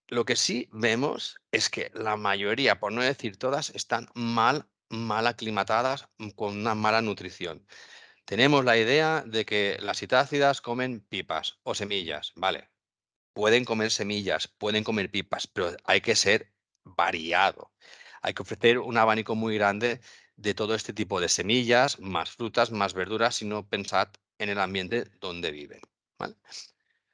lo que sí vemos es que la mayoría, por no decir todas, están mal aclimatadas con una mala nutrición. Tenemos la idea de que las citácidas comen pipas o semillas, vale. Pueden comer semillas, pueden comer pipas, pero hay que ser variado. Hay que ofrecer un abanico muy grande de todo este tipo de semillas, más frutas, más verduras, sino pensad en el ambiente donde viven. ¿Vale?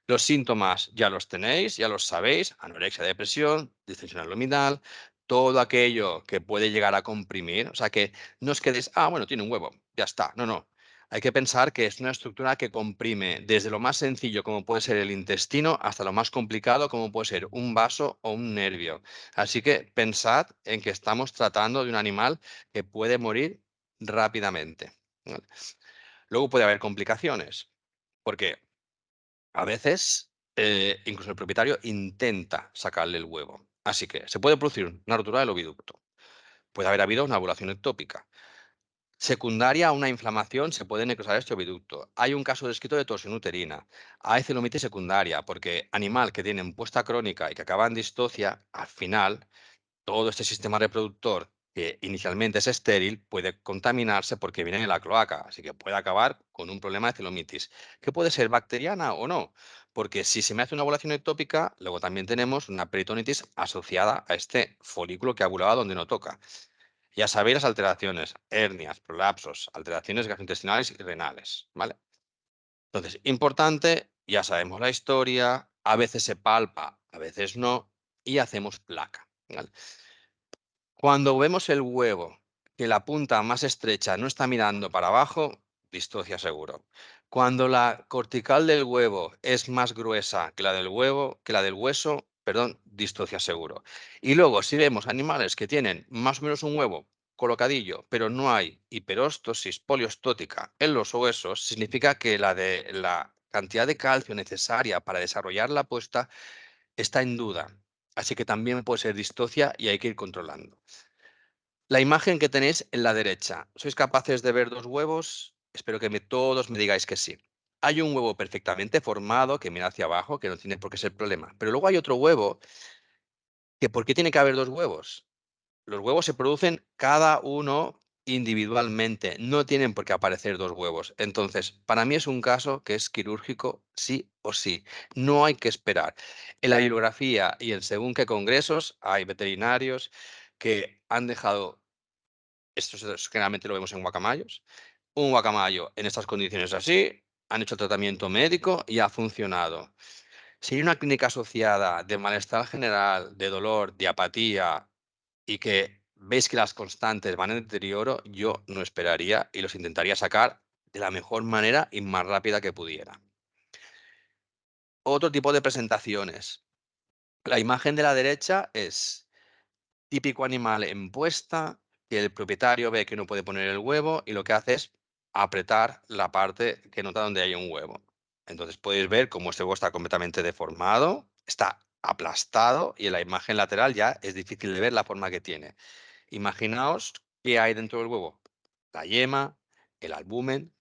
Los síntomas ya los tenéis, ya los sabéis, anorexia, depresión, distensión abdominal, todo aquello que puede llegar a comprimir, o sea, que no os quedéis, bueno, tiene un huevo, ya está. No, no. Hay que pensar que es una estructura que comprime desde lo más sencillo, como puede ser el intestino, hasta lo más complicado, como puede ser un vaso o un nervio. Así que pensad en que estamos tratando de un animal que puede morir rápidamente. ¿Vale? Luego puede haber complicaciones, porque a veces, incluso el propietario intenta sacarle el huevo. Así que se puede producir una rotura del oviducto. Puede haber habido una ovulación ectópica. Secundaria a una inflamación se puede necrosar este oviducto. Hay un caso descrito de torsión uterina. Hay celulitis secundaria, porque animal que tienen puesta crónica y que acaba en distocia, al final todo este sistema reproductor, que inicialmente es estéril, puede contaminarse porque viene de la cloaca, así que puede acabar con un problema de celomitis, que puede ser bacteriana o no, porque si se me hace una ovulación ectópica, luego también tenemos una peritonitis asociada a este folículo que ha ovulado donde no toca. Ya sabéis las alteraciones, hernias, prolapsos, alteraciones gastrointestinales y renales, ¿vale? Entonces, importante, ya sabemos la historia, a veces se palpa, a veces no, y hacemos placa, ¿vale? Cuando vemos el huevo, que la punta más estrecha no está mirando para abajo, distocia seguro. Cuando la cortical del huevo es más gruesa que la del huevo, que la del hueso, perdón, distocia seguro. Y luego, si vemos animales que tienen más o menos un huevo colocadillo, pero no hay hiperóstosis poliostótica en los huesos, significa que la cantidad de calcio necesaria para desarrollar la puesta está en duda. Así que también puede ser distocia y hay que ir controlando. La imagen que tenéis en la derecha, ¿sois capaces de ver dos huevos? Espero que todos me digáis que sí. Hay un huevo perfectamente formado que mira hacia abajo, que no tiene por qué ser problema. Pero luego hay otro huevo ¿Que por qué tiene que haber 2 huevos? Los huevos se producen cada uno individualmente, no tienen por qué aparecer 2 huevos. Entonces, para mí es un caso que es quirúrgico sí o sí, no hay que esperar. En la bibliografía y en según qué congresos hay veterinarios que han dejado, generalmente lo vemos en guacamayos, un guacamayo en estas condiciones así, han hecho el tratamiento médico y ha funcionado. Si hay una clínica asociada de malestar general, de dolor, de apatía y que veis que las constantes van en deterioro, yo no esperaría y los intentaría sacar de la mejor manera y más rápida que pudiera. Otro tipo de presentaciones. La imagen de la derecha es típico animal en puesta, que el propietario ve que no puede poner el huevo y lo que hace es apretar la parte que nota donde hay un huevo. Entonces podéis ver cómo este huevo está completamente deformado, está aplastado y en la imagen lateral ya es difícil de ver la forma que tiene. Imaginaos qué hay dentro del huevo. La yema, el albumen,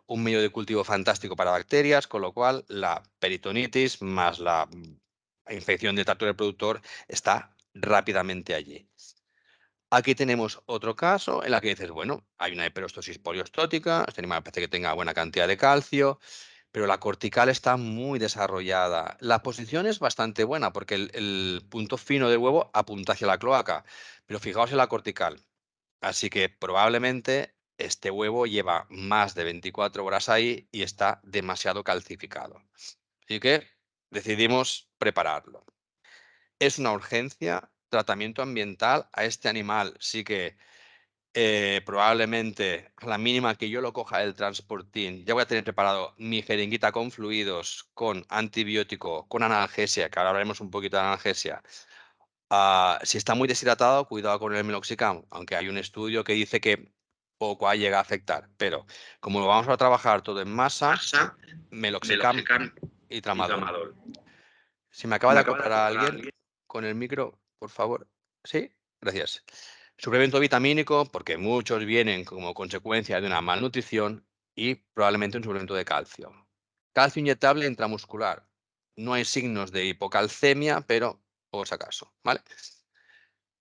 un medio de cultivo fantástico para bacterias, con lo cual la peritonitis más la infección del tracto reproductor está rápidamente allí. Aquí tenemos otro caso en la que dices, bueno, hay una hiperostosis poliostótica, este animal parece que tenga buena cantidad de calcio, pero la cortical está muy desarrollada. La posición es bastante buena porque el punto fino del huevo apunta hacia la cloaca, pero fijaos en la cortical. Así que probablemente este huevo lleva más de 24 horas ahí y está demasiado calcificado. Así que decidimos prepararlo. Es una urgencia, tratamiento ambiental a este animal. Sí que probablemente a la mínima que yo lo coja del transportín, ya voy a tener preparado mi jeringuita con fluidos, con antibiótico, con analgesia, que ahora hablaremos un poquito de analgesia. Si está muy deshidratado, cuidado con el meloxicam, aunque hay un estudio que dice que poco llega a afectar. Pero como lo vamos a trabajar todo en masa, Masa, meloxicam meloxicam y y tramadol. tramadol. Si me Se acaba me de acaba de acoplar a acoplar alguien alguien. con el micro, por favor. ¿Sí? Gracias. Suplemento vitamínico, porque muchos vienen como consecuencia de una malnutrición y probablemente un suplemento de calcio. Calcio inyectable intramuscular. No hay signos de hipocalcemia, pero por si acaso, ¿vale?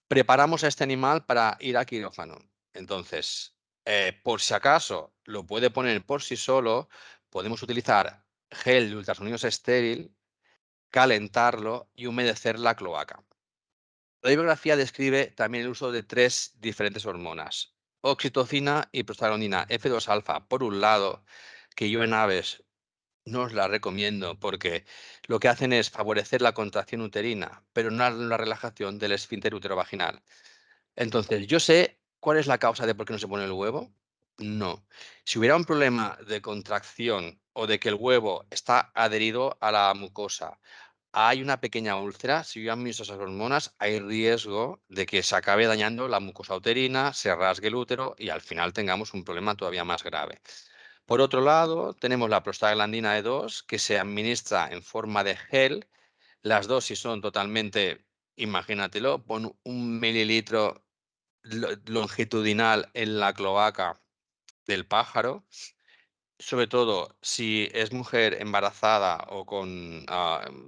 Preparamos a este animal para ir a quirófano. Entonces, por si acaso lo puede poner por sí solo, podemos utilizar gel de ultrasonidos estéril, calentarlo y humedecer la cloaca. La bibliografía describe también el uso de 3 diferentes hormonas, oxitocina y prostaglandina F2 alfa, por un lado, que yo en aves no os la recomiendo porque lo que hacen es favorecer la contracción uterina, pero no la relajación del esfínter uterovaginal. Entonces, ¿yo sé cuál es la causa de por qué no se pone el huevo? No. Si hubiera un problema de contracción o de que el huevo está adherido a la mucosa, hay una pequeña úlcera, si yo administro esas hormonas, hay riesgo de que se acabe dañando la mucosa uterina, se rasgue el útero y al final tengamos un problema todavía más grave. Por otro lado, tenemos la prostaglandina E2 que se administra en forma de gel. Las dosis son totalmente, imagínatelo, pon 1 mililitro longitudinal en la cloaca del pájaro, sobre todo si es mujer embarazada o con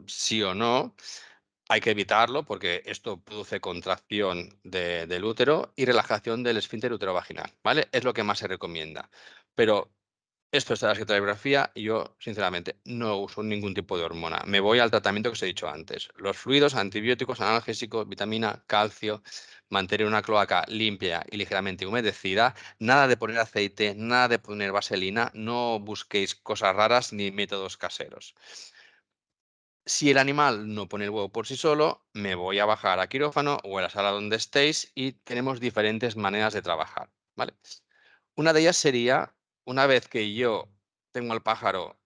sí o no, hay que evitarlo porque esto produce contracción del útero y relajación del esfínter uterovaginal, ¿vale? Es lo que más se recomienda. Pero esto está escrito en la bibliografía y yo, sinceramente, no uso ningún tipo de hormona. Me voy al tratamiento que os he dicho antes. Los fluidos, antibióticos, analgésicos, vitamina, calcio, mantener una cloaca limpia y ligeramente humedecida, nada de poner aceite, nada de poner vaselina, no busquéis cosas raras ni métodos caseros. Si el animal no pone el huevo por sí solo, me voy a bajar a quirófano o a la sala donde estéis y tenemos diferentes maneras de trabajar, ¿vale? Una de ellas sería, una vez que yo tengo al pájaro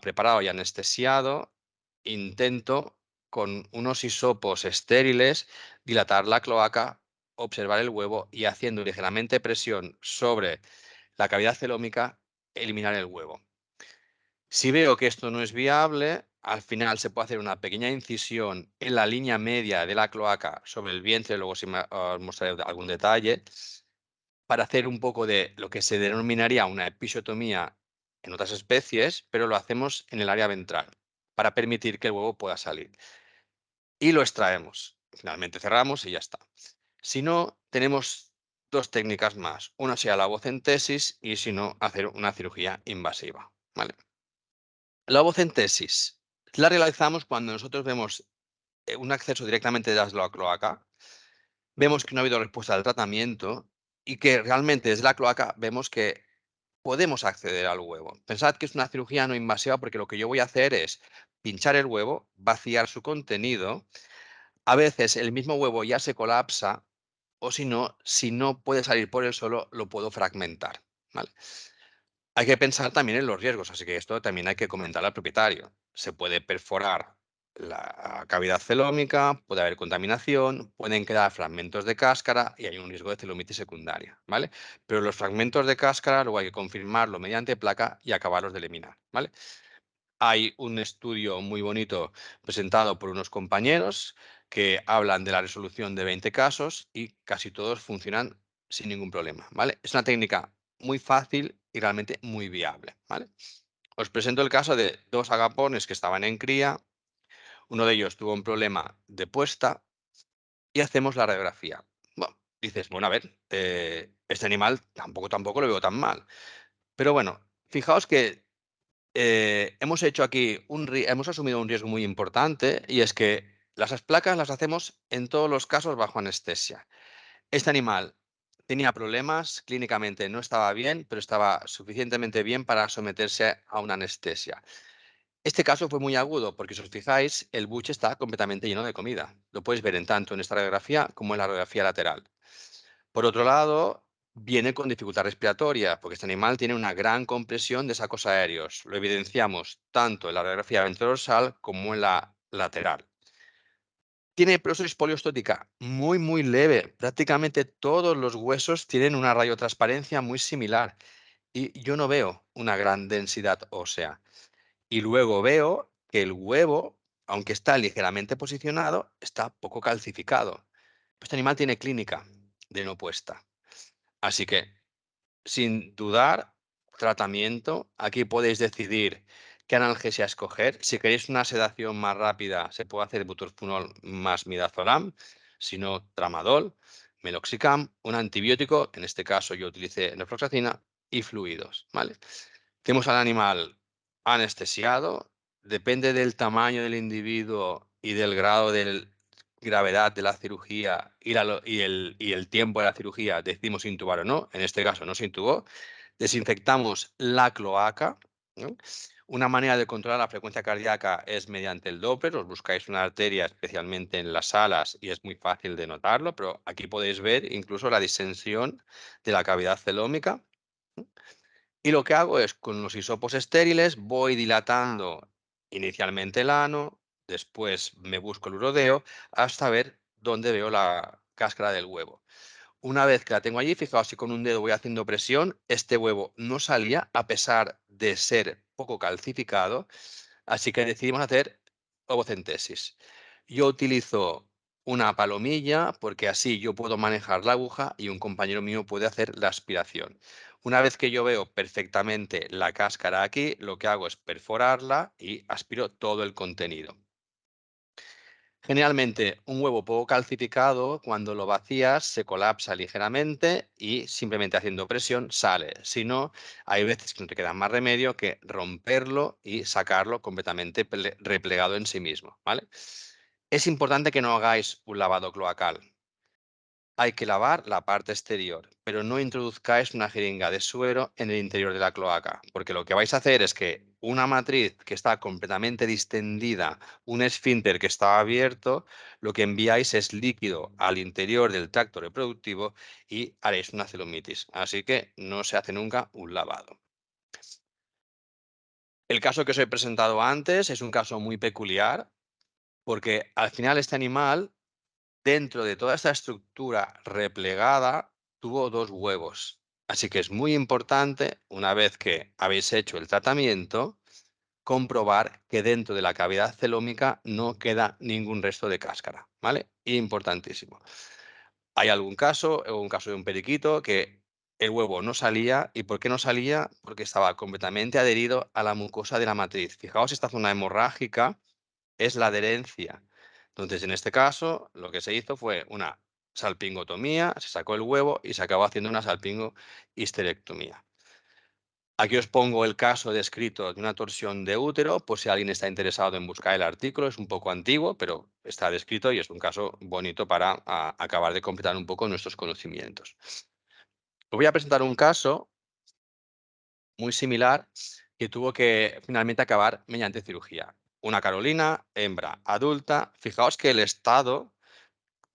preparado y anestesiado, intento con unos hisopos estériles dilatar la cloaca, observar el huevo y haciendo ligeramente presión sobre la cavidad celómica, eliminar el huevo. Si veo que esto no es viable, al final se puede hacer una pequeña incisión en la línea media de la cloaca sobre el vientre, luego os mostraré algún detalle, para hacer un poco de lo que se denominaría una episiotomía en otras especies, pero lo hacemos en el área ventral, para permitir que el huevo pueda salir. Y lo extraemos. Finalmente cerramos y ya está. Si no, tenemos dos técnicas más. Una sería la vocentesis y si no, hacer una cirugía invasiva. ¿Vale? La vocentesis la realizamos cuando nosotros vemos un acceso directamente de la cloaca, vemos que no ha habido respuesta al tratamiento y que realmente desde la cloaca vemos que podemos acceder al huevo. Pensad que es una cirugía no invasiva porque lo que yo voy a hacer es pinchar el huevo, vaciar su contenido. A veces el mismo huevo ya se colapsa o si no puede salir por él solo, lo puedo fragmentar. ¿Vale? Hay que pensar también en los riesgos, así que esto también hay que comentar al propietario. Se puede perforar la cavidad celómica, puede haber contaminación, pueden quedar fragmentos de cáscara y hay un riesgo de celulitis secundaria, ¿vale? Pero los fragmentos de cáscara luego hay que confirmarlo mediante placa y acabarlos de eliminar, ¿vale? Hay un estudio muy bonito presentado por unos compañeros que hablan de la resolución de 20 casos y casi todos funcionan sin ningún problema, ¿vale? Es una técnica muy fácil y realmente muy viable, ¿vale? Os presento el caso de dos agapones que estaban en cría, uno de ellos tuvo un problema de puesta y hacemos la radiografía. Bueno, dices, bueno, a ver, este animal tampoco lo veo tan mal. Pero bueno, fijaos que hemos asumido un riesgo muy importante y es que las placas las hacemos en todos los casos bajo anestesia. Este animal tenía problemas, clínicamente no estaba bien, pero estaba suficientemente bien para someterse a una anestesia. Este caso fue muy agudo porque si os fijáis, el buche está completamente lleno de comida. Lo puedes ver en tanto en esta radiografía como en la radiografía lateral. Por otro lado, viene con dificultad respiratoria, porque este animal tiene una gran compresión de sacos aéreos. Lo evidenciamos tanto en la radiografía ventrodorsal como en la lateral. Tiene prososis poliostótica muy leve. Prácticamente todos los huesos tienen una radiotransparencia muy similar y yo no veo una gran densidad ósea. Y luego veo que el huevo, aunque está ligeramente posicionado, está poco calcificado. Este animal tiene clínica de no puesta. Así que, sin dudar, tratamiento. Aquí podéis decidir qué analgesia escoger. Si queréis una sedación más rápida, se puede hacer butorphanol más midazolam, si no, tramadol, meloxicam, un antibiótico, en este caso yo utilicé naproxenina, y fluidos, ¿vale? Tenemos al animal anestesiado, depende del tamaño del individuo y del grado de gravedad de la cirugía y el tiempo de la cirugía, decimos intubar o no. En este caso no se intubó. Desinfectamos la cloaca, ¿no? Una manera de controlar la frecuencia cardíaca es mediante el Doppler. Os buscáis una arteria especialmente en las alas y es muy fácil de notarlo, pero aquí podéis ver incluso la distensión de la cavidad celómica. Y lo que hago es, con los hisopos estériles, voy dilatando inicialmente el ano, después me busco el urodeo, hasta ver dónde veo la cáscara del huevo. Una vez que la tengo allí, fijaos si con un dedo voy haciendo presión, este huevo no salía a pesar de ser poco calcificado, así que decidimos hacer ovocentesis. Yo utilizo una palomilla porque así yo puedo manejar la aguja y un compañero mío puede hacer la aspiración. Una vez que yo veo perfectamente la cáscara aquí, lo que hago es perforarla y aspiro todo el contenido. Generalmente, un huevo poco calcificado, cuando lo vacías, se colapsa ligeramente y simplemente haciendo presión sale. Si no, hay veces que no te queda más remedio que romperlo y sacarlo completamente replegado en sí mismo, ¿vale? Es importante que no hagáis un lavado cloacal. Hay que lavar la parte exterior, pero no introduzcáis una jeringa de suero en el interior de la cloaca, porque lo que vais a hacer es que una matriz que está completamente distendida, un esfínter que está abierto, lo que enviáis es líquido al interior del tracto reproductivo y haréis una celulitis. Así que no se hace nunca un lavado. El caso que os he presentado antes es un caso muy peculiar, porque al final este animal, dentro de toda esta estructura replegada, tuvo dos huevos. Así que es muy importante, una vez que habéis hecho el tratamiento, comprobar que dentro de la cavidad celómica no queda ningún resto de cáscara, ¿vale? Importantísimo. Hay algún caso, o un caso de un periquito, que el huevo no salía. ¿Y por qué no salía? Porque estaba completamente adherido a la mucosa de la matriz. Fijaos, esta zona hemorrágica es la adherencia Entonces, en este caso, lo que se hizo fue una salpingotomía, se sacó el huevo y se acabó haciendo una salpingo-histerectomía. Aquí os pongo el caso descrito de una torsión de útero, por si alguien está interesado en buscar el artículo. Es un poco antiguo, pero está descrito y es un caso bonito para acabar de completar un poco nuestros conocimientos. Os voy a presentar un caso muy similar que tuvo que finalmente acabar mediante cirugía. Una Carolina, hembra adulta. Fijaos que el estado,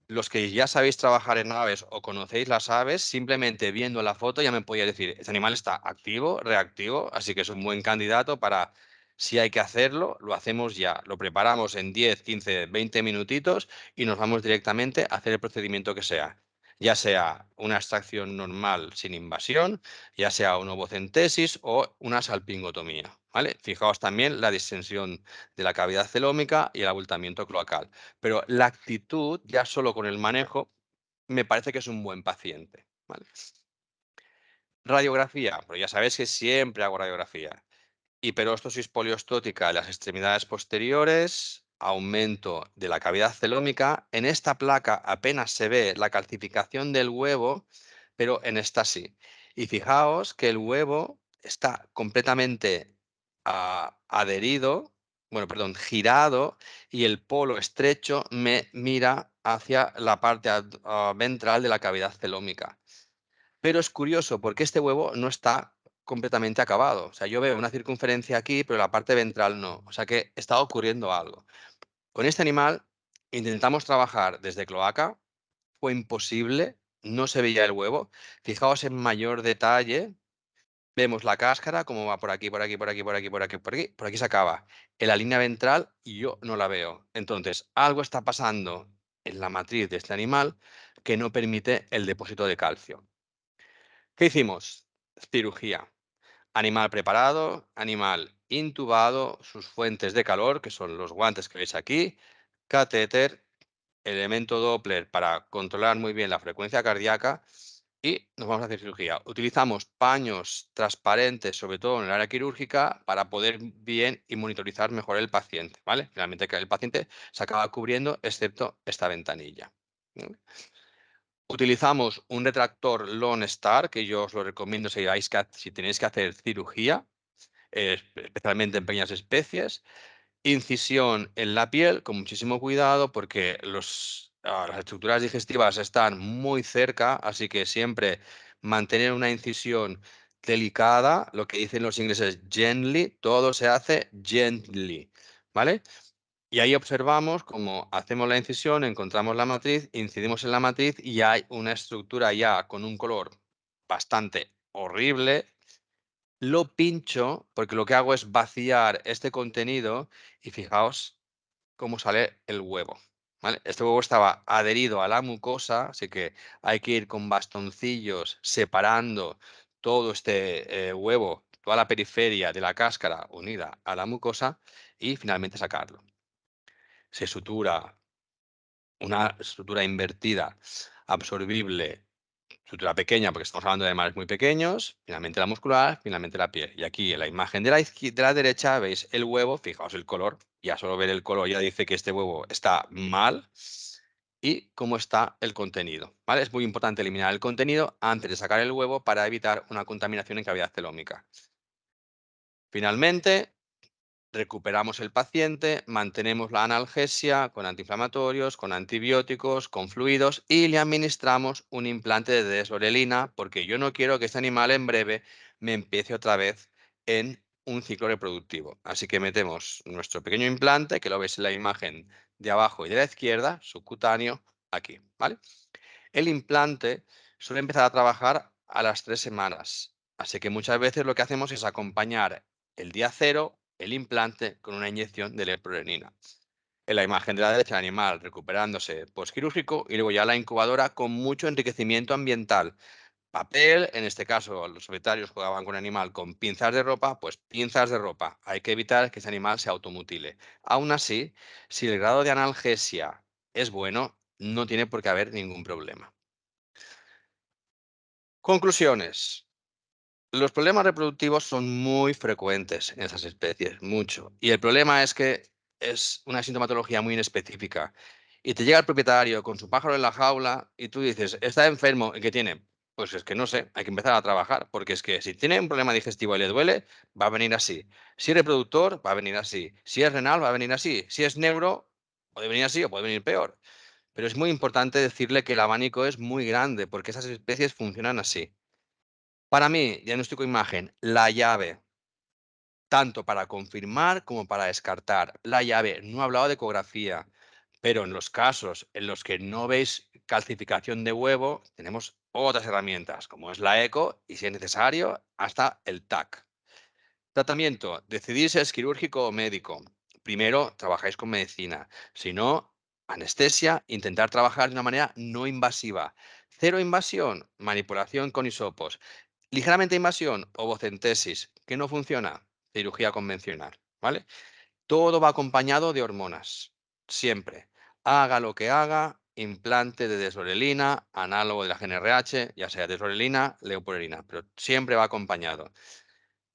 los que ya sabéis trabajar en aves o conocéis las aves, simplemente viendo la foto ya me podía decir, este animal está activo, reactivo, así que es un buen candidato para, si hay que hacerlo, lo hacemos ya. Lo preparamos en 10, 15, 20 minutitos y nos vamos directamente a hacer el procedimiento que sea. Ya sea una extracción normal sin invasión, ya sea una ovocentesis o una salpingotomía. ¿Vale? Fijaos también la distensión de la cavidad celómica y el abultamiento cloacal. Pero la actitud, ya solo con el manejo, me parece que es un buen paciente, ¿vale? Radiografía, pero ya sabéis que siempre hago radiografía. Hiperóstosis poliostótica de las extremidades posteriores, aumento de la cavidad celómica. En esta placa apenas se ve la calcificación del huevo, pero en esta sí. Y fijaos que el huevo está completamente adherido, bueno, perdón, girado, y el polo estrecho me mira hacia la parte ventral de la cavidad celómica. Pero es curioso porque este huevo no está completamente acabado. O sea, yo veo una circunferencia aquí, pero la parte ventral no. O sea que está ocurriendo algo. Con este animal intentamos trabajar desde cloaca, fue imposible, no se veía el huevo. Fijaos en mayor detalle, vemos la cáscara, como va por aquí, por aquí, por aquí, por aquí, por aquí, por aquí, por aquí se acaba. En la línea ventral y yo no la veo. Entonces, algo está pasando en la matriz de este animal que no permite el depósito de calcio. ¿Qué hicimos? Cirugía. Animal preparado, animal intubado, sus fuentes de calor, que son los guantes que veis aquí, catéter, elemento Doppler para controlar muy bien la frecuencia cardíaca y nos vamos a hacer cirugía. Utilizamos paños transparentes, sobre todo en el área quirúrgica, para poder bien y monitorizar mejor el paciente, ¿vale? Finalmente que el paciente se acaba cubriendo, excepto esta ventanilla. ¿Vale? Utilizamos un retractor Lone Star, que yo os lo recomiendo si tenéis que hacer cirugía, especialmente en pequeñas especies. Incisión en la piel, con muchísimo cuidado, porque las estructuras digestivas están muy cerca, así que siempre mantener una incisión delicada, lo que dicen los ingleses gently, todo se hace gently, ¿vale? Y ahí observamos cómo hacemos la incisión, encontramos la matriz, incidimos en la matriz y hay una estructura ya con un color bastante horrible. Lo pincho porque lo que hago es vaciar este contenido y fijaos cómo sale el huevo. ¿Vale? Este huevo estaba adherido a la mucosa, así que hay que ir con bastoncillos separando todo este huevo, toda la periferia de la cáscara unida a la mucosa y finalmente sacarlo. Se sutura una estructura invertida, absorbible, estructura pequeña, porque estamos hablando de animales muy pequeños, finalmente la muscular, finalmente la piel. Y aquí en la imagen de de la derecha veis el huevo, fijaos el color, ya solo ver el color ya dice que este huevo está mal y cómo está el contenido. ¿Vale? Es muy importante eliminar el contenido antes de sacar el huevo para evitar una contaminación en cavidad celómica. Finalmente, recuperamos el paciente, mantenemos la analgesia con antiinflamatorios, con antibióticos, con fluidos y le administramos un implante de desorelina porque yo no quiero que este animal en breve me empiece otra vez en un ciclo reproductivo. Así que metemos nuestro pequeño implante, que lo veis en la imagen de abajo y de la izquierda, subcutáneo, aquí, ¿vale? El implante suele empezar a trabajar a las 3 semanas, así que muchas veces lo que hacemos es acompañar el día cero, el implante, con una inyección de leptorenina. En la imagen de la derecha, el animal recuperándose postquirúrgico y luego ya la incubadora con mucho enriquecimiento ambiental. Papel, en este caso los propietarios jugaban con el animal con pinzas de ropa, pues pinzas de ropa. Hay que evitar que ese animal se automutile. Aún así, si el grado de analgesia es bueno, no tiene por qué haber ningún problema. Conclusiones. Los problemas reproductivos son muy frecuentes en esas especies, mucho. Y el problema es que es una sintomatología muy inespecífica y te llega el propietario con su pájaro en la jaula y tú dices, está enfermo, ¿y qué tiene? Pues es que no sé, hay que empezar a trabajar, porque es que si tiene un problema digestivo y le duele, va a venir así. Si es reproductor, va a venir así. Si es renal, va a venir así. Si es neuro, puede venir así o puede venir peor. Pero es muy importante decirle que el abanico es muy grande, porque esas especies funcionan así. Para mí, diagnóstico de imagen, la llave tanto para confirmar como para descartar. La llave, no he hablado de ecografía, pero en los casos en los que no veis calcificación de huevo, tenemos otras herramientas, como es la eco y, si es necesario, hasta el TAC. Tratamiento, decidís si es quirúrgico o médico. Primero, trabajáis con medicina. Si no, anestesia, intentar trabajar de una manera no invasiva. Cero invasión, manipulación con hisopos. Ligeramente invasión, ovocentesis. ¿Qué no funciona? Cirugía convencional, ¿vale? Todo va acompañado de hormonas, siempre. Haga lo que haga, implante de deslorelina, análogo de la GnRH, ya sea deslorelina, leuprorelina, pero siempre va acompañado.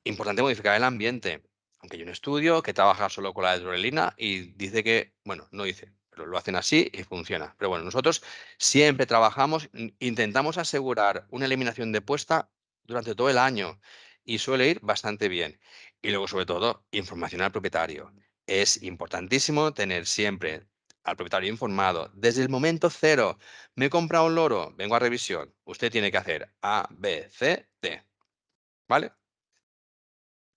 Importante modificar el ambiente, aunque hay un estudio que trabaja solo con la deslorelina y dice que, bueno, no dice, pero lo hacen así y funciona. Pero bueno, nosotros siempre trabajamos, intentamos asegurar una eliminación de puesta durante todo el año y suele ir bastante bien. Y luego, sobre todo, información al propietario. Es importantísimo tener siempre al propietario informado desde el momento cero. Me he comprado un loro, vengo a revisión. Usted tiene que hacer A, B, C, D. ¿Vale?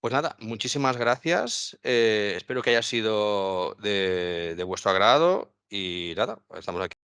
Pues nada, muchísimas gracias. Espero que haya sido de vuestro agrado y nada, estamos aquí.